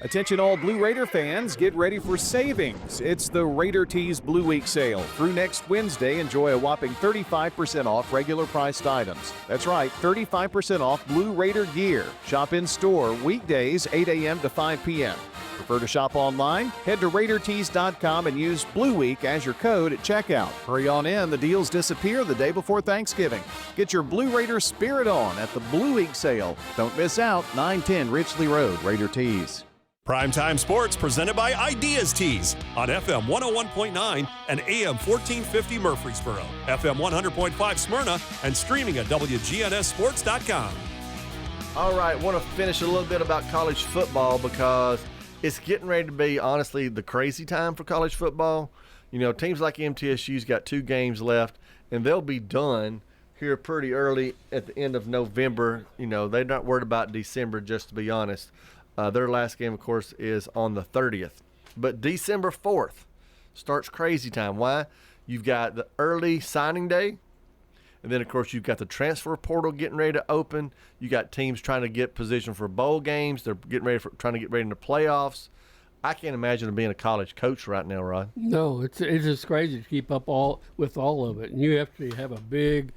S8: Attention all Blue Raider fans, get ready for savings. It's the Raider Tees Blue Week sale. Through next Wednesday, enjoy a whopping 35% off regular priced items. That's right, 35% off Blue Raider gear. Shop in store weekdays 8 a.m. to 5 p.m. Prefer to shop online? Head to RaiderTees.com and use Blue Week as your code at checkout. Hurry on in, the deals disappear the day before Thanksgiving. Get your Blue Raider spirit on at the Blue Week sale. Don't miss out, 910 Richley Road, Raider Tees.
S2: Primetime Sports presented by Ideas Tees on FM 101.9 and AM 1450 Murfreesboro, FM 100.5 Smyrna, and streaming at WGNSSports.com.
S3: All right, want to finish a little bit about college football because it's getting ready to be, honestly, the crazy time for college football. You know, teams like MTSU's got 2 games left, and they'll be done here pretty early at the end of November. You know, they're not worried about December, just to be honest. Their last game, of course, is on the 30th. But December 4th starts crazy time. Why? You've got the early signing day. And then, of course, you've got the transfer portal getting ready to open. You got teams trying to get position for bowl games. They're getting ready trying to get ready in the playoffs. I can't imagine being a college coach right now, Rod.
S5: No, it's just crazy to keep up with all of it. And you have to have a big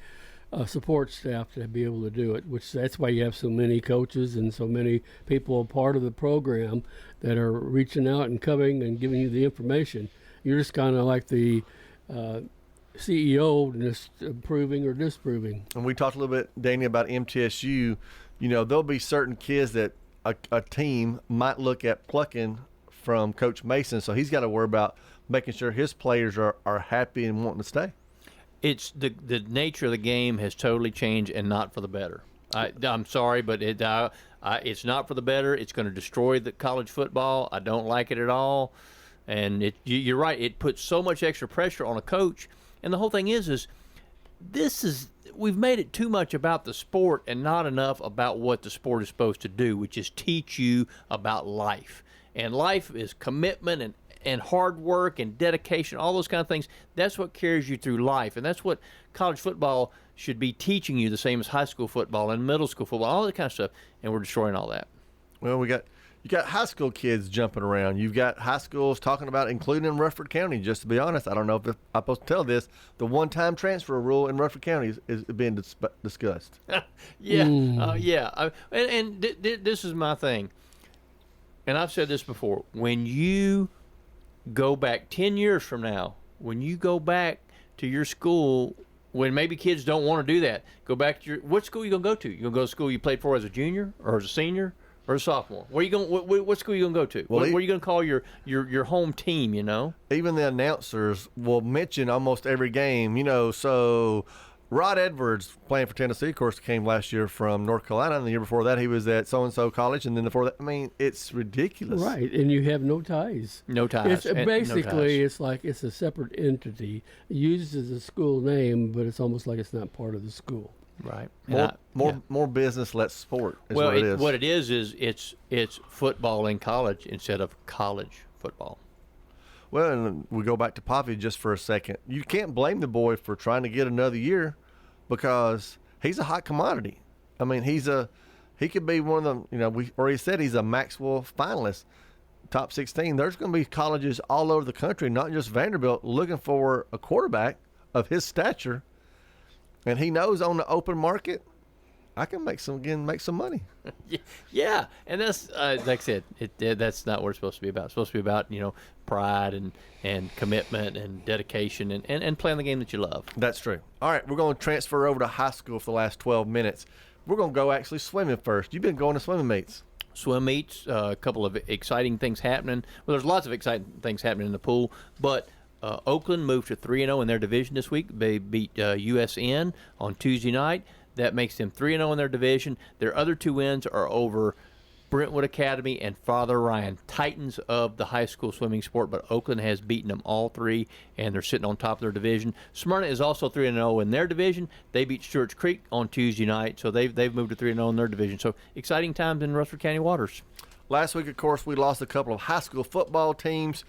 S5: support staff to be able to do it, that's why you have so many coaches and so many people a part of the program that are reaching out and coming and giving you the information. You're just kind of like the CEO, just approving or disproving.
S3: And we talked a little bit, Danny, about MTSU. You know, there'll be certain kids that a team might look at plucking from Coach Mason, so he's got to worry about making sure his players are happy and wanting to stay.
S4: It's the nature of the game has totally changed, and not for the better. I'm sorry, but it's not for the better. It's going to destroy the college football. I don't like it at all. And you're right. It puts so much extra pressure on a coach. And the whole thing is we've made it too much about the sport and not enough about what the sport is supposed to do, which is teach you about life. And life is commitment and hard work and dedication, all those kind of things. That's what carries you through life. And that's what college football should be teaching you, the same as high school football and middle school football, all that kind of stuff. And we're destroying all that.
S3: Well, you got high school kids jumping around. You've got high schools talking about including in Rutherford County. Just to be honest, I don't know if I'm supposed to tell this. The one-time transfer rule in Rutherford County is being discussed.
S4: Yeah. This is my thing. And I've said this before. When you go back 10 years from now, when you go back to your school, when maybe kids don't want to do that, go back to what school you going to go to? You going to go to school you played for as a junior or as a senior or a sophomore? Where you going? What school you going to go to? Well, what are you going to call your home team, you know?
S3: Even the announcers will mention almost every game, you know, so Rod Edwards, playing for Tennessee, of course, came last year from North Carolina, and the year before that he was at so-and-so college, and then before that, I mean, it's ridiculous.
S5: Right, and you have no ties.
S4: No ties.
S5: It's basically, it's like it's a separate entity. It uses a school name, but it's almost like it's not part of the school.
S4: Right.
S3: More business, less sport is what it is.
S4: What it is it's football in college instead of college football.
S3: Well, and we go back to Poppy just for a second. You can't blame the boy for trying to get another year because he's a hot commodity. I mean, he could be one of them, you know, he said he's a Maxwell finalist, top 16. There's going to be colleges all over the country, not just Vanderbilt, looking for a quarterback of his stature. And he knows on the open market, I can make some money.
S4: Yeah, and that's like I said, that's not what it's supposed to be about. It's supposed to be about, you know, pride and commitment and dedication and playing the game that you love.
S3: That's true. All right, we're going to transfer over to high school for the last 12 minutes. We're going to go actually swimming first. You've been going to swimming meets.
S4: Swim meets, a couple of exciting things happening. Well, there's lots of exciting things happening in the pool, but Oakland moved to 3-0 in their division this week. They beat USN on Tuesday night. That makes them 3-0 in their division. Their other 2 wins are over Brentwood Academy and Father Ryan, titans of the high school swimming sport, but Oakland has beaten them all 3, and they're sitting on top of their division. Smyrna is also 3-0 in their division. They beat Stewart's Creek on Tuesday night, so they've moved to 3-0 in their division. So exciting times in Rutherford County waters.
S3: Last week, of course, we lost a couple of high school football teams.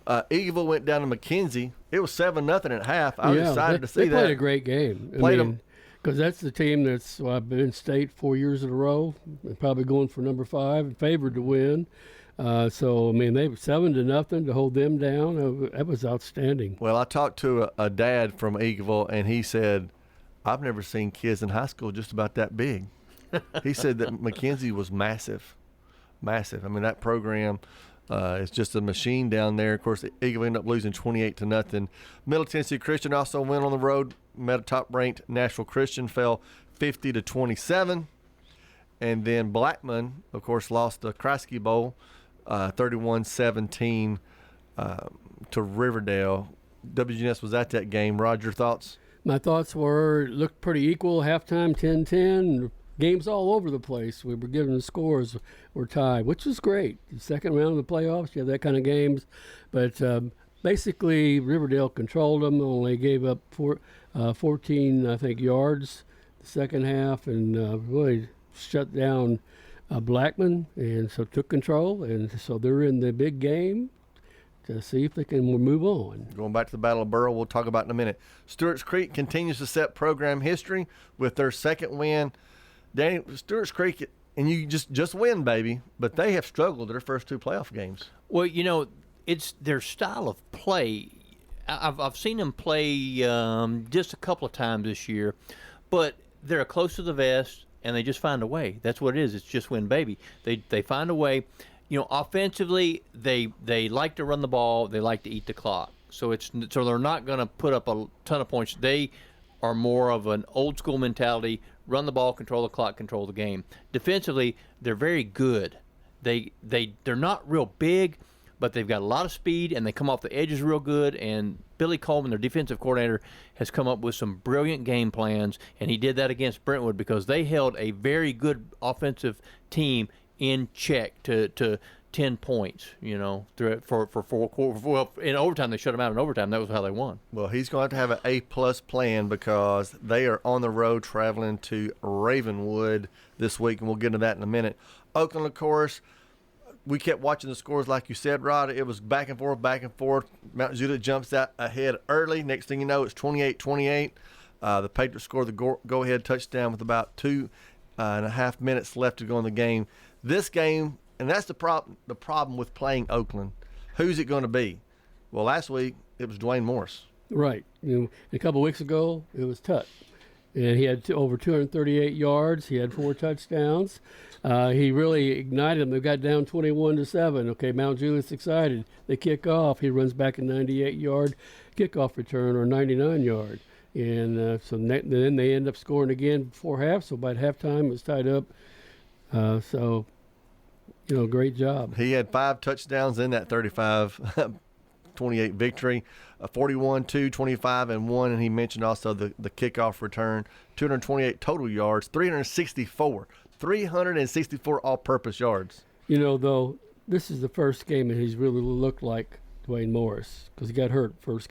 S3: Eagleville went down to McKenzie. It was 7-0 at half. I was excited to see that.
S5: They played a great game. Because that's the team that's been in state 4 years in a row, and probably going for number 5 and favored to win. So, I mean, they were 7-0 to hold them down. That was outstanding.
S3: Well, I talked to a dad from Eagleville, and he said, I've never seen kids in high school just about that big. He said that McKenzie was massive. Massive. I mean, that program, It's just a machine down there. Of course, the Eagles end up losing 28-0. Middle Tennessee Christian also went on the road. Met a top-ranked Nashville Christian, fell 50-27. And then Blackman, of course, lost the Kreisky Bowl 31-17 to Riverdale. WGNS was at that game. Roger, thoughts?
S5: My thoughts were it looked pretty equal. Halftime 10-10. Games all over the place. We were given the scores were tied, which was great. The second round of the playoffs, you have that kind of games. But basically, Riverdale controlled them, only gave up 14, I think, yards the second half, and really shut down Blackman, and so took control. And so they're in the big game to see if they can move on.
S3: Going back to the Battle of Burrow, we'll talk about in a minute. Stewart's Creek continues to set program history with their second win. Danny, Stewart's Creek, and you just win, baby, but they have struggled their first two playoff games.
S4: Well, it's their style of play. I've seen them play just a couple of times this year, but they're close to the vest, and they just find a way. That's what it is. It's just win, baby. They find a way. Offensively, they like to run the ball. They like to eat the clock. So they're not going to put up a ton of points. They are more of an old school mentality: run the ball, control the clock, control the game. Defensively, they're very good. They're not real big, but they've got a lot of speed, and they come off the edges real good. And Billy Coleman, their defensive coordinator, has come up with some brilliant game plans, and he did that against Brentwood because they held a very good offensive team in check to 10 points, for 4 quarters. Well, in overtime, they shut them out in overtime. That was how they won.
S3: Well, he's going to have an A-plus plan because they are on the road traveling to Ravenwood this week, and we'll get into that in a minute. Oakland, of course, we kept watching the scores like you said, Rod. It was back and forth, back and forth. Mount Judah jumps out ahead early. Next thing you know, it's 28-28. The Patriots scored the go-ahead touchdown with about 2.5 minutes left to go in the game. This game, and that's the problem with playing Oakland. Who's it going to be? Well, last week it was Dwayne Morris.
S5: Right. A couple of weeks ago it was Tut, and he had over 238 yards. He had 4 touchdowns. He really ignited them. They got down 21-7. Okay, Mount Julius excited. They kick off. He runs back a 98-yard kickoff return or 99-yard. And then they end up scoring again before half. So by halftime, it was tied up. Great job.
S3: He had 5 touchdowns in that 35-28 victory, 41-2, 25-1, and he mentioned also the kickoff return, 228 total yards, 364 all-purpose yards.
S5: Though, this is the first game that he's really looked like Dwayne Morris because he got hurt first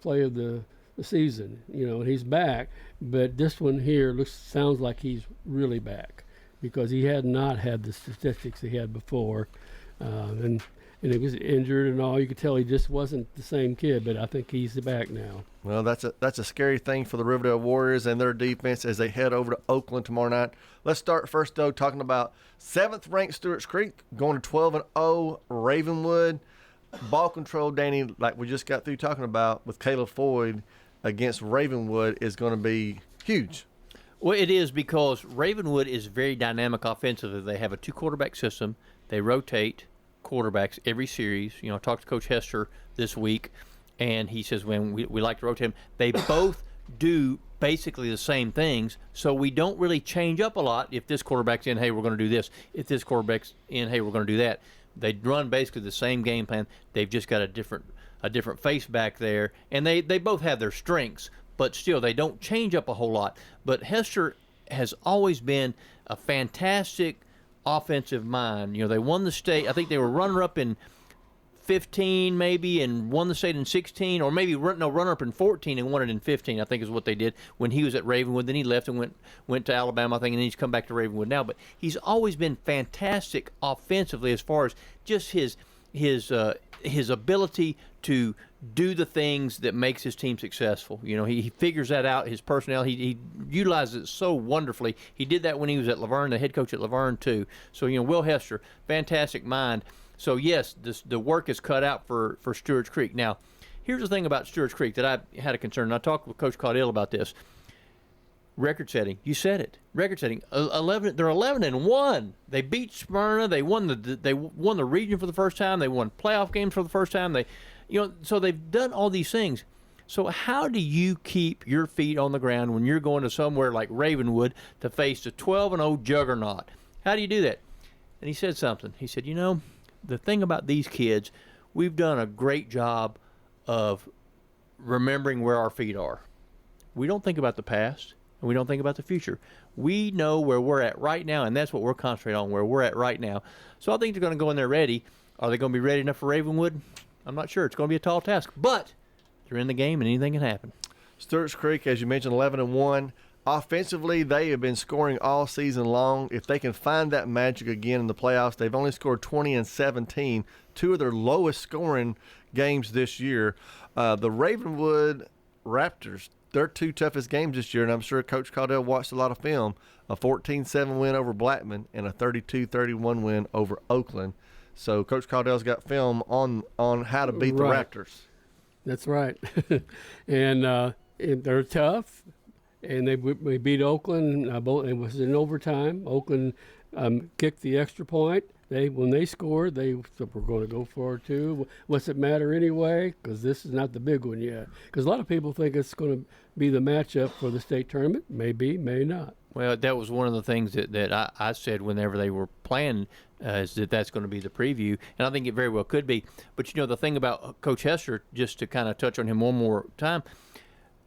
S5: play of the season. And he's back, but this one here sounds like he's really back because he had not had the statistics he had before, and he was injured and all. You could tell he just wasn't the same kid, but I think he's back now.
S3: Well, that's a scary thing for the Riverdale Warriors and their defense as they head over to Oakland tomorrow night. Let's start first, though, talking about 7th-ranked Stewart's Creek going to 12-0 Ravenwood. Ball control, Danny, like we just got through talking about with Caleb Floyd against Ravenwood, is going to be huge.
S4: Well, it is because Ravenwood is very dynamic offensively. They have a 2-quarterback system. They rotate quarterbacks every series. I talked to Coach Hester this week, and he says when we like to rotate them, they both do basically the same things, so we don't really change up a lot. If this quarterback's in, hey, we're going to do this. If this quarterback's in, hey, we're going to do that. They run basically the same game plan. They've just got a different face back there, and they both have their strengths, but still they don't change up a whole lot. But Hester has always been a fantastic offensive mind. They won the state. I think they were runner-up in 15 maybe and won the state in 16, or maybe runner-up in 14 and won it in 15, I think is what they did when he was at Ravenwood. Then he left and went to Alabama, I think, and then he's come back to Ravenwood now. But he's always been fantastic offensively as far as just his ability to do the things that makes his team successful. He figures that out, his personnel. He utilizes it so wonderfully. He did that when he was at Laverne, the head coach at Laverne, too. So, Will Hester, fantastic mind. So, yes, the work is cut out for Stewart's Creek. Now, here's the thing about Stewart's Creek that I had a concern, and I talked with Coach Caudill about this. Record-setting. You said it. Record-setting. 11. They're 11-1. They beat Smyrna. They won the region for the first time. They won playoff games for the first time. So they've done all these things. So how do you keep your feet on the ground when you're going to somewhere like Ravenwood to face the 12-0 juggernaut? How do you do that? And he said something. He said, the thing about these kids, we've done a great job of remembering where our feet are. We don't think about the past, and we don't think about the future. We know where we're at right now, and that's what we're concentrating on, where we're at right now. So I think they're going to go in there ready. Are they going to be ready enough for Ravenwood? I'm not sure. It's going to be a tall task. But they're in the game, and anything can happen.
S3: Stewart's Creek, as you mentioned, 11-1. Offensively, they have been scoring all season long. If they can find that magic again in the playoffs, they've only scored 20 and 17, two of their lowest scoring games this year. The Ravenwood Raptors, their two toughest games this year, and I'm sure Coach Caudill watched a lot of film, a 14-7 win over Blackman and a 32-31 win over Oakland. So Coach Caudill's got film on how to beat the Raptors.
S5: That's right. And they're tough. And they beat Oakland. It was in overtime. Oakland kicked the extra point. When they scored, they said, we're going to go for it too. What's it matter anyway? Because this is not the big one yet. Because a lot of people think it's going to be the matchup for the state tournament. Maybe, may not.
S4: Well, that was one of the things that I said whenever they were playing, is that's going to be the preview. And I think it very well could be. But, the thing about Coach Hester, just to kind of touch on him one more time,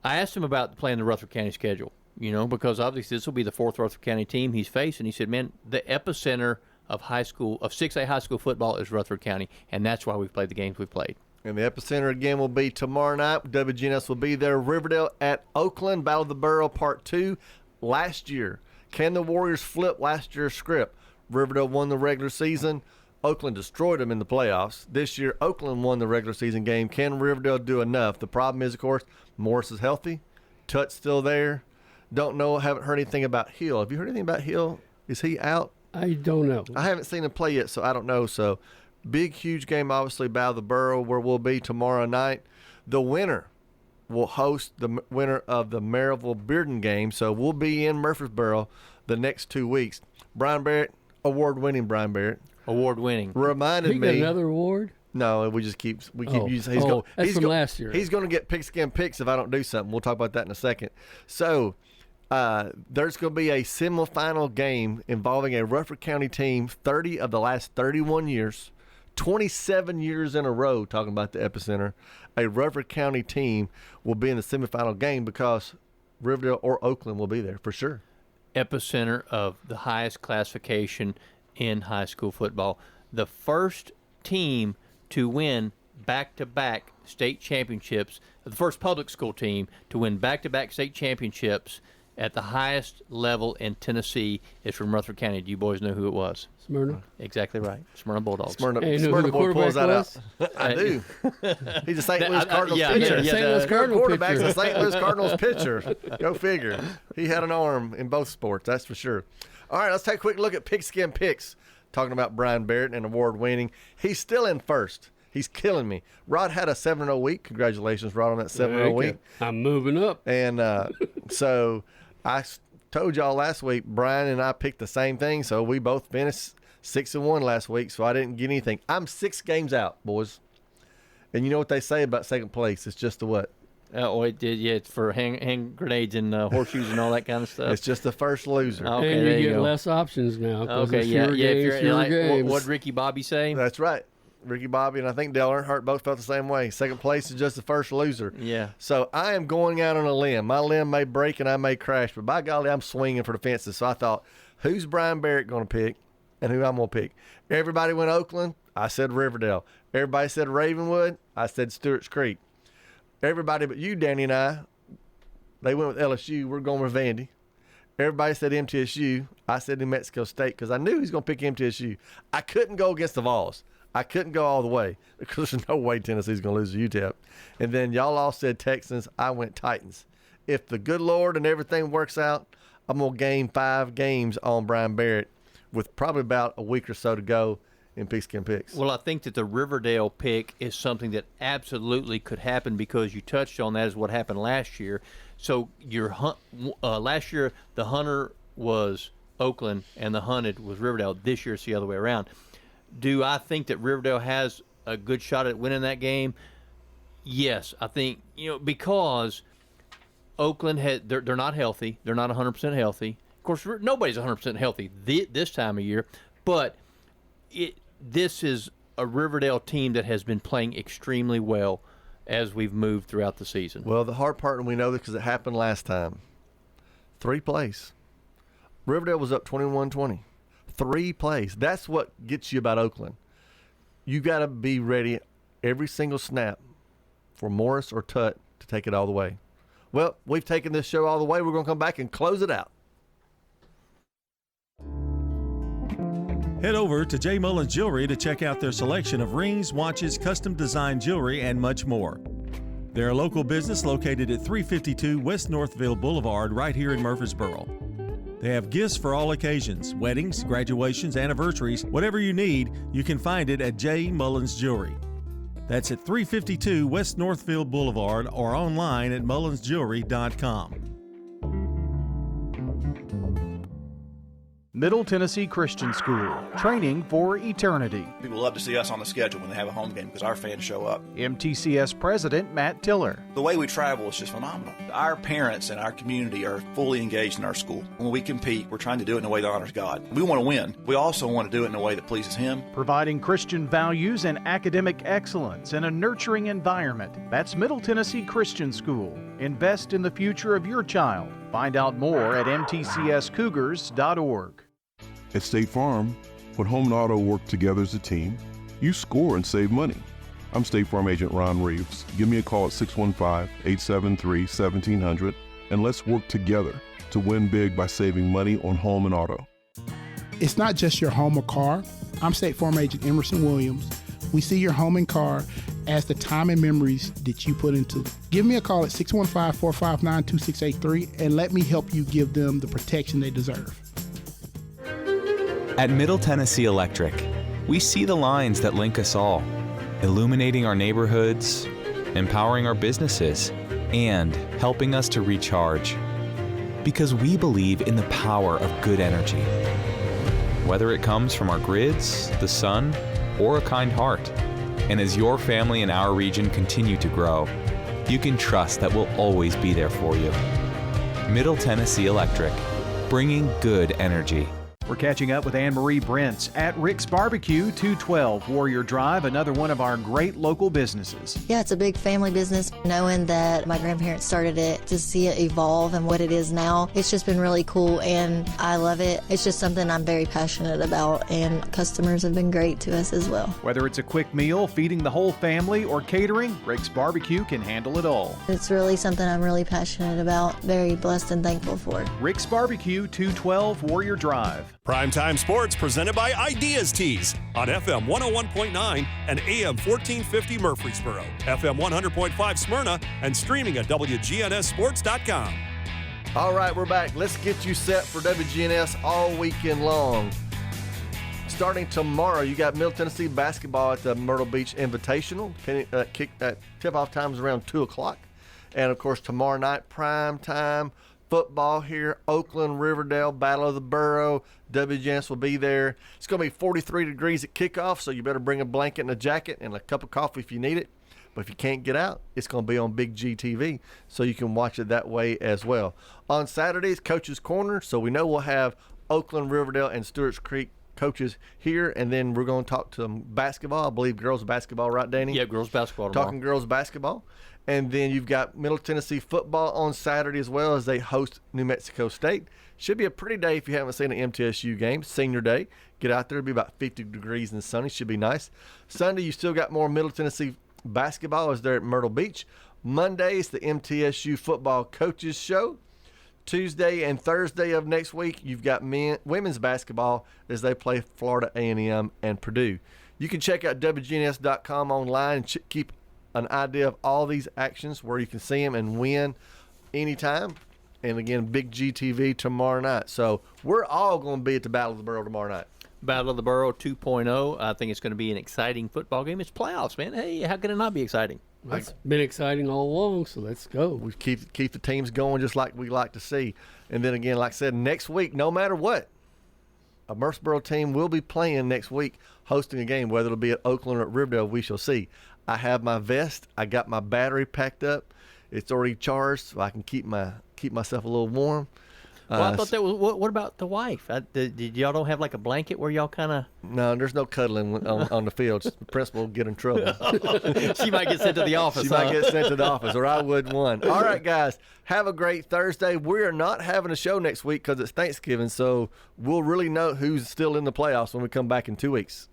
S4: I asked him about playing the Rutherford County schedule, because obviously this will be the fourth Rutherford County team he's faced. And he said, man, the epicenter of 6A high school football is Rutherford County, and that's why we've played the games we've played.
S3: And the epicenter again will be tomorrow night. WGNS will be there. Riverdale at Oakland, Battle of the Borough Part 2. Last year, can the Warriors flip last year's script? Riverdale won the regular season. Oakland destroyed them in the playoffs. This year, Oakland won the regular season game. Can Riverdale do enough? The problem is, of course, Morris is healthy. Tut's still there. Don't know. Haven't heard anything about Hill. Have you heard anything about Hill? Is he out?
S5: I don't know.
S3: I haven't seen him play yet, so I don't know. So, big, huge game, obviously, Battle of the Borough, where we'll be tomorrow night. The winner will host the winner of the Maryville-Bearden game. So, we'll be in Murfreesboro the next 2 weeks. Brian Barrett, award-winning Brian Barrett.
S4: Award-winning.
S3: Reminded me.
S5: He got another award?
S3: No, we keep using.
S5: That's from last year.
S3: He's going to get pigskin picks if I don't do something. We'll talk about that in a second. So, there's going to be a semifinal game involving a Rutherford County team, 30 of the last 31 years, 27 years in a row, talking about the epicenter. A Rutherford County team will be in the semifinal game because Riverdale or Oakland will be there for sure.
S4: Epicenter of the highest classification in high school football. The first team to win back-to-back state championships, the first public school team to win back-to-back state championships at the highest level in Tennessee is from Rutherford County. Do you boys know who it was?
S5: Smyrna.
S4: Exactly right. Smyrna Bulldogs.
S3: Smyrna
S5: boy
S3: pulls that
S5: was?
S3: out. I do. He's a St. Louis Cardinals pitcher.
S5: St. Louis Cardinals
S3: quarterback's
S5: pitcher.
S3: a St. Louis Cardinals pitcher. Go figure. He had an arm in both sports, that's for sure. All right, let's take a quick look at Pigskin Picks. Talking about Brian Barrett and award-winning. He's still in first. He's killing me. Rod had a 7-0 week. Congratulations, Rod, on that 7-0 week.
S5: I'm moving up.
S3: And so I told y'all last week, Brian and I picked the same thing, so we both finished 6-1 last week, so I didn't get anything. I'm 6 games out, boys. And you know what they say about second place? It's just the what?
S4: Oh, it did. Yeah, it's for hand grenades and horseshoes and all that kind of stuff.
S3: It's just the first loser.
S4: Okay,
S5: and
S4: there
S5: you
S4: you
S5: get
S4: go.
S5: less options now.
S4: Okay, yeah. If you're
S5: games.
S4: what Ricky Bobby say?
S3: That's right. Ricky Bobby and I think Dale Earnhardt both felt the same way. Second place is just the first loser.
S4: Yeah.
S3: So I am going out on a limb. My limb may break and I may crash, but by golly, I'm swinging for the fences. So I thought, who's Brian Barrett going to pick and who I'm going to pick? Everybody went Oakland. I said Riverdale. Everybody said Ravenwood. I said Stewart's Creek. Everybody but you, Danny, and I, they went with LSU. We're going with Vandy. Everybody said MTSU. I said New Mexico State because I knew he was going to pick MTSU. I couldn't go against the Vols. I couldn't go all the way because there's no way Tennessee's going to lose to UTEP. And then y'all all said Texans. I went Titans. If the good Lord and everything works out, I'm going to gain 5 games on Brian Barrett with probably about a week or so to go in Pigskin Picks.
S4: Well, I think that the Riverdale pick is something that absolutely could happen because you touched on that is what happened last year. So last year the hunter was Oakland and the hunted was Riverdale. This year it's the other way around. Do I think that Riverdale has a good shot at winning that game? Yes, I think, because Oakland they're not healthy. They're not 100% healthy. Of course, nobody's 100% healthy this time of year, but this is a Riverdale team that has been playing extremely well as we've moved throughout the season.
S3: Well, the hard part, and we know this because it happened last time, 3 plays. Riverdale was up 21-20. 3 plays. That's what gets you about Oakland. You got to be ready every single snap for Morris or Tutt to take it all the way. Well, we've taken this show all the way. We're going to come back and close it out.
S2: Head over to J. Mullins Jewelry to check out their selection of rings, watches, custom design jewelry, and much more. They're a local business located at 352 West Northville Boulevard right here in Murfreesboro. They have gifts for all occasions, weddings, graduations, anniversaries, whatever you need, you can find it at J. Mullins Jewelry. That's at 352 West Northville Boulevard or online at mullinsjewelry.com.
S8: Middle Tennessee Christian School, training for eternity.
S9: People love to see us on the schedule when they have a home game because our fans show up.
S8: MTCS President Matt Tiller.
S9: The way we travel is just phenomenal. Our parents and our community are fully engaged in our school. When we compete, we're trying to do it in a way that honors God. We want to win. We also want to do it in a way that pleases Him.
S8: Providing Christian values and academic excellence in a nurturing environment. That's Middle Tennessee Christian School. Invest in the future of your child. Find out more at mtcscougars.org.
S10: At State Farm, when home and auto work together as a team, you score and save money. I'm State Farm Agent Ron Reeves. Give me a call at 615-873-1700 and let's work together to win big by saving money on home and auto.
S11: It's not just your home or car. I'm State Farm Agent Emerson Williams. We see your home and car as the time and memories that you put into it. Give me a call at 615-459-2683 and let me help you give them the protection they deserve.
S12: At Middle Tennessee Electric, we see the lines that link us all, illuminating our neighborhoods, empowering our businesses, and helping us to recharge. Because we believe in the power of good energy. Whether it comes from our grids, the sun, or a kind heart. And as your family and our region continue to grow, you can trust that we'll always be there for you. Middle Tennessee Electric, bringing good energy.
S8: We're catching up with Anne-Marie Brents at Rick's Barbecue, 212 Warrior Drive, another one of our great local businesses.
S13: Yeah, it's a big family business. Knowing that my grandparents started it, to see it evolve and what it is now, it's just been really cool and I love it. It's just something I'm very passionate about and customers have been great to us as well.
S8: Whether it's a quick meal, feeding the whole family, or catering, Rick's Barbecue can handle it all.
S13: It's really something I'm really passionate about, very blessed and thankful for.
S8: Rick's Barbecue, 212 Warrior Drive.
S2: Primetime Sports presented by Ideas Tees on FM 101.9 and AM 1450 Murfreesboro, FM 100.5 Smyrna, and streaming at WGNSSports.com.
S3: All right, we're back. Let's get you set for WGNS all weekend long. Starting tomorrow, you got Middle Tennessee basketball at the Myrtle Beach Invitational. Tip-off time is around 2 o'clock. And, of course, tomorrow night, prime time football here, Oakland, Riverdale, Battle of the Borough. WGNS will be there. It's going to be 43 degrees at kickoff, so you better bring a blanket and a jacket and a cup of coffee if you need it. But if you can't get out, it's going to be on Big G TV, so you can watch it that way as well. On Saturdays, Coach's Corner, so we know we'll have Oakland, Riverdale, and Stewart's Creek coaches here, and then we're going to talk to them basketball. I believe girls basketball, right, Danny?
S4: Yeah, girls basketball tomorrow.
S3: Talking girls basketball. And then you've got Middle Tennessee football on Saturday as well as they host New Mexico State. Should be a pretty day if you haven't seen an MTSU game. Senior day. Get out there. It'll be about 50 degrees and sunny. Should be nice. Sunday, you still got more Middle Tennessee basketball as they're at Myrtle Beach. Monday is the MTSU football coaches show. Tuesday and Thursday of next week, you've got women's basketball as they play Florida A&M and Purdue. You can check out WGNS.com online and keep an idea of all these actions where you can see them and win anytime. And again, Big G TV tomorrow night. So we're all going to be at the Battle of the Borough tomorrow night.
S4: Battle of the Borough 2.0. I think it's going to be an exciting football game. It's playoffs, man. Hey, how can it not be exciting?
S5: It's been exciting all along, so let's go.
S3: We keep the teams going just like we like to see. And then again, like I said, next week, no matter what, a Murfreesboro team will be playing next week, hosting a game, whether it'll be at Oakland or at Riverdale, we shall see. I have my vest. I got my battery packed up. It's already charged, so I can keep myself a little warm.
S4: Well, I thought that was. What about the wife? Did y'all don't have like a blanket where y'all kind of?
S3: No, there's no cuddling on the field. The principal will get in trouble.
S4: She might get sent to the office.
S3: She might get sent to the office, or I would one. All right, guys, have a great Thursday. We are not having a show next week because it's Thanksgiving, so we'll really know who's still in the playoffs when we come back in 2 weeks.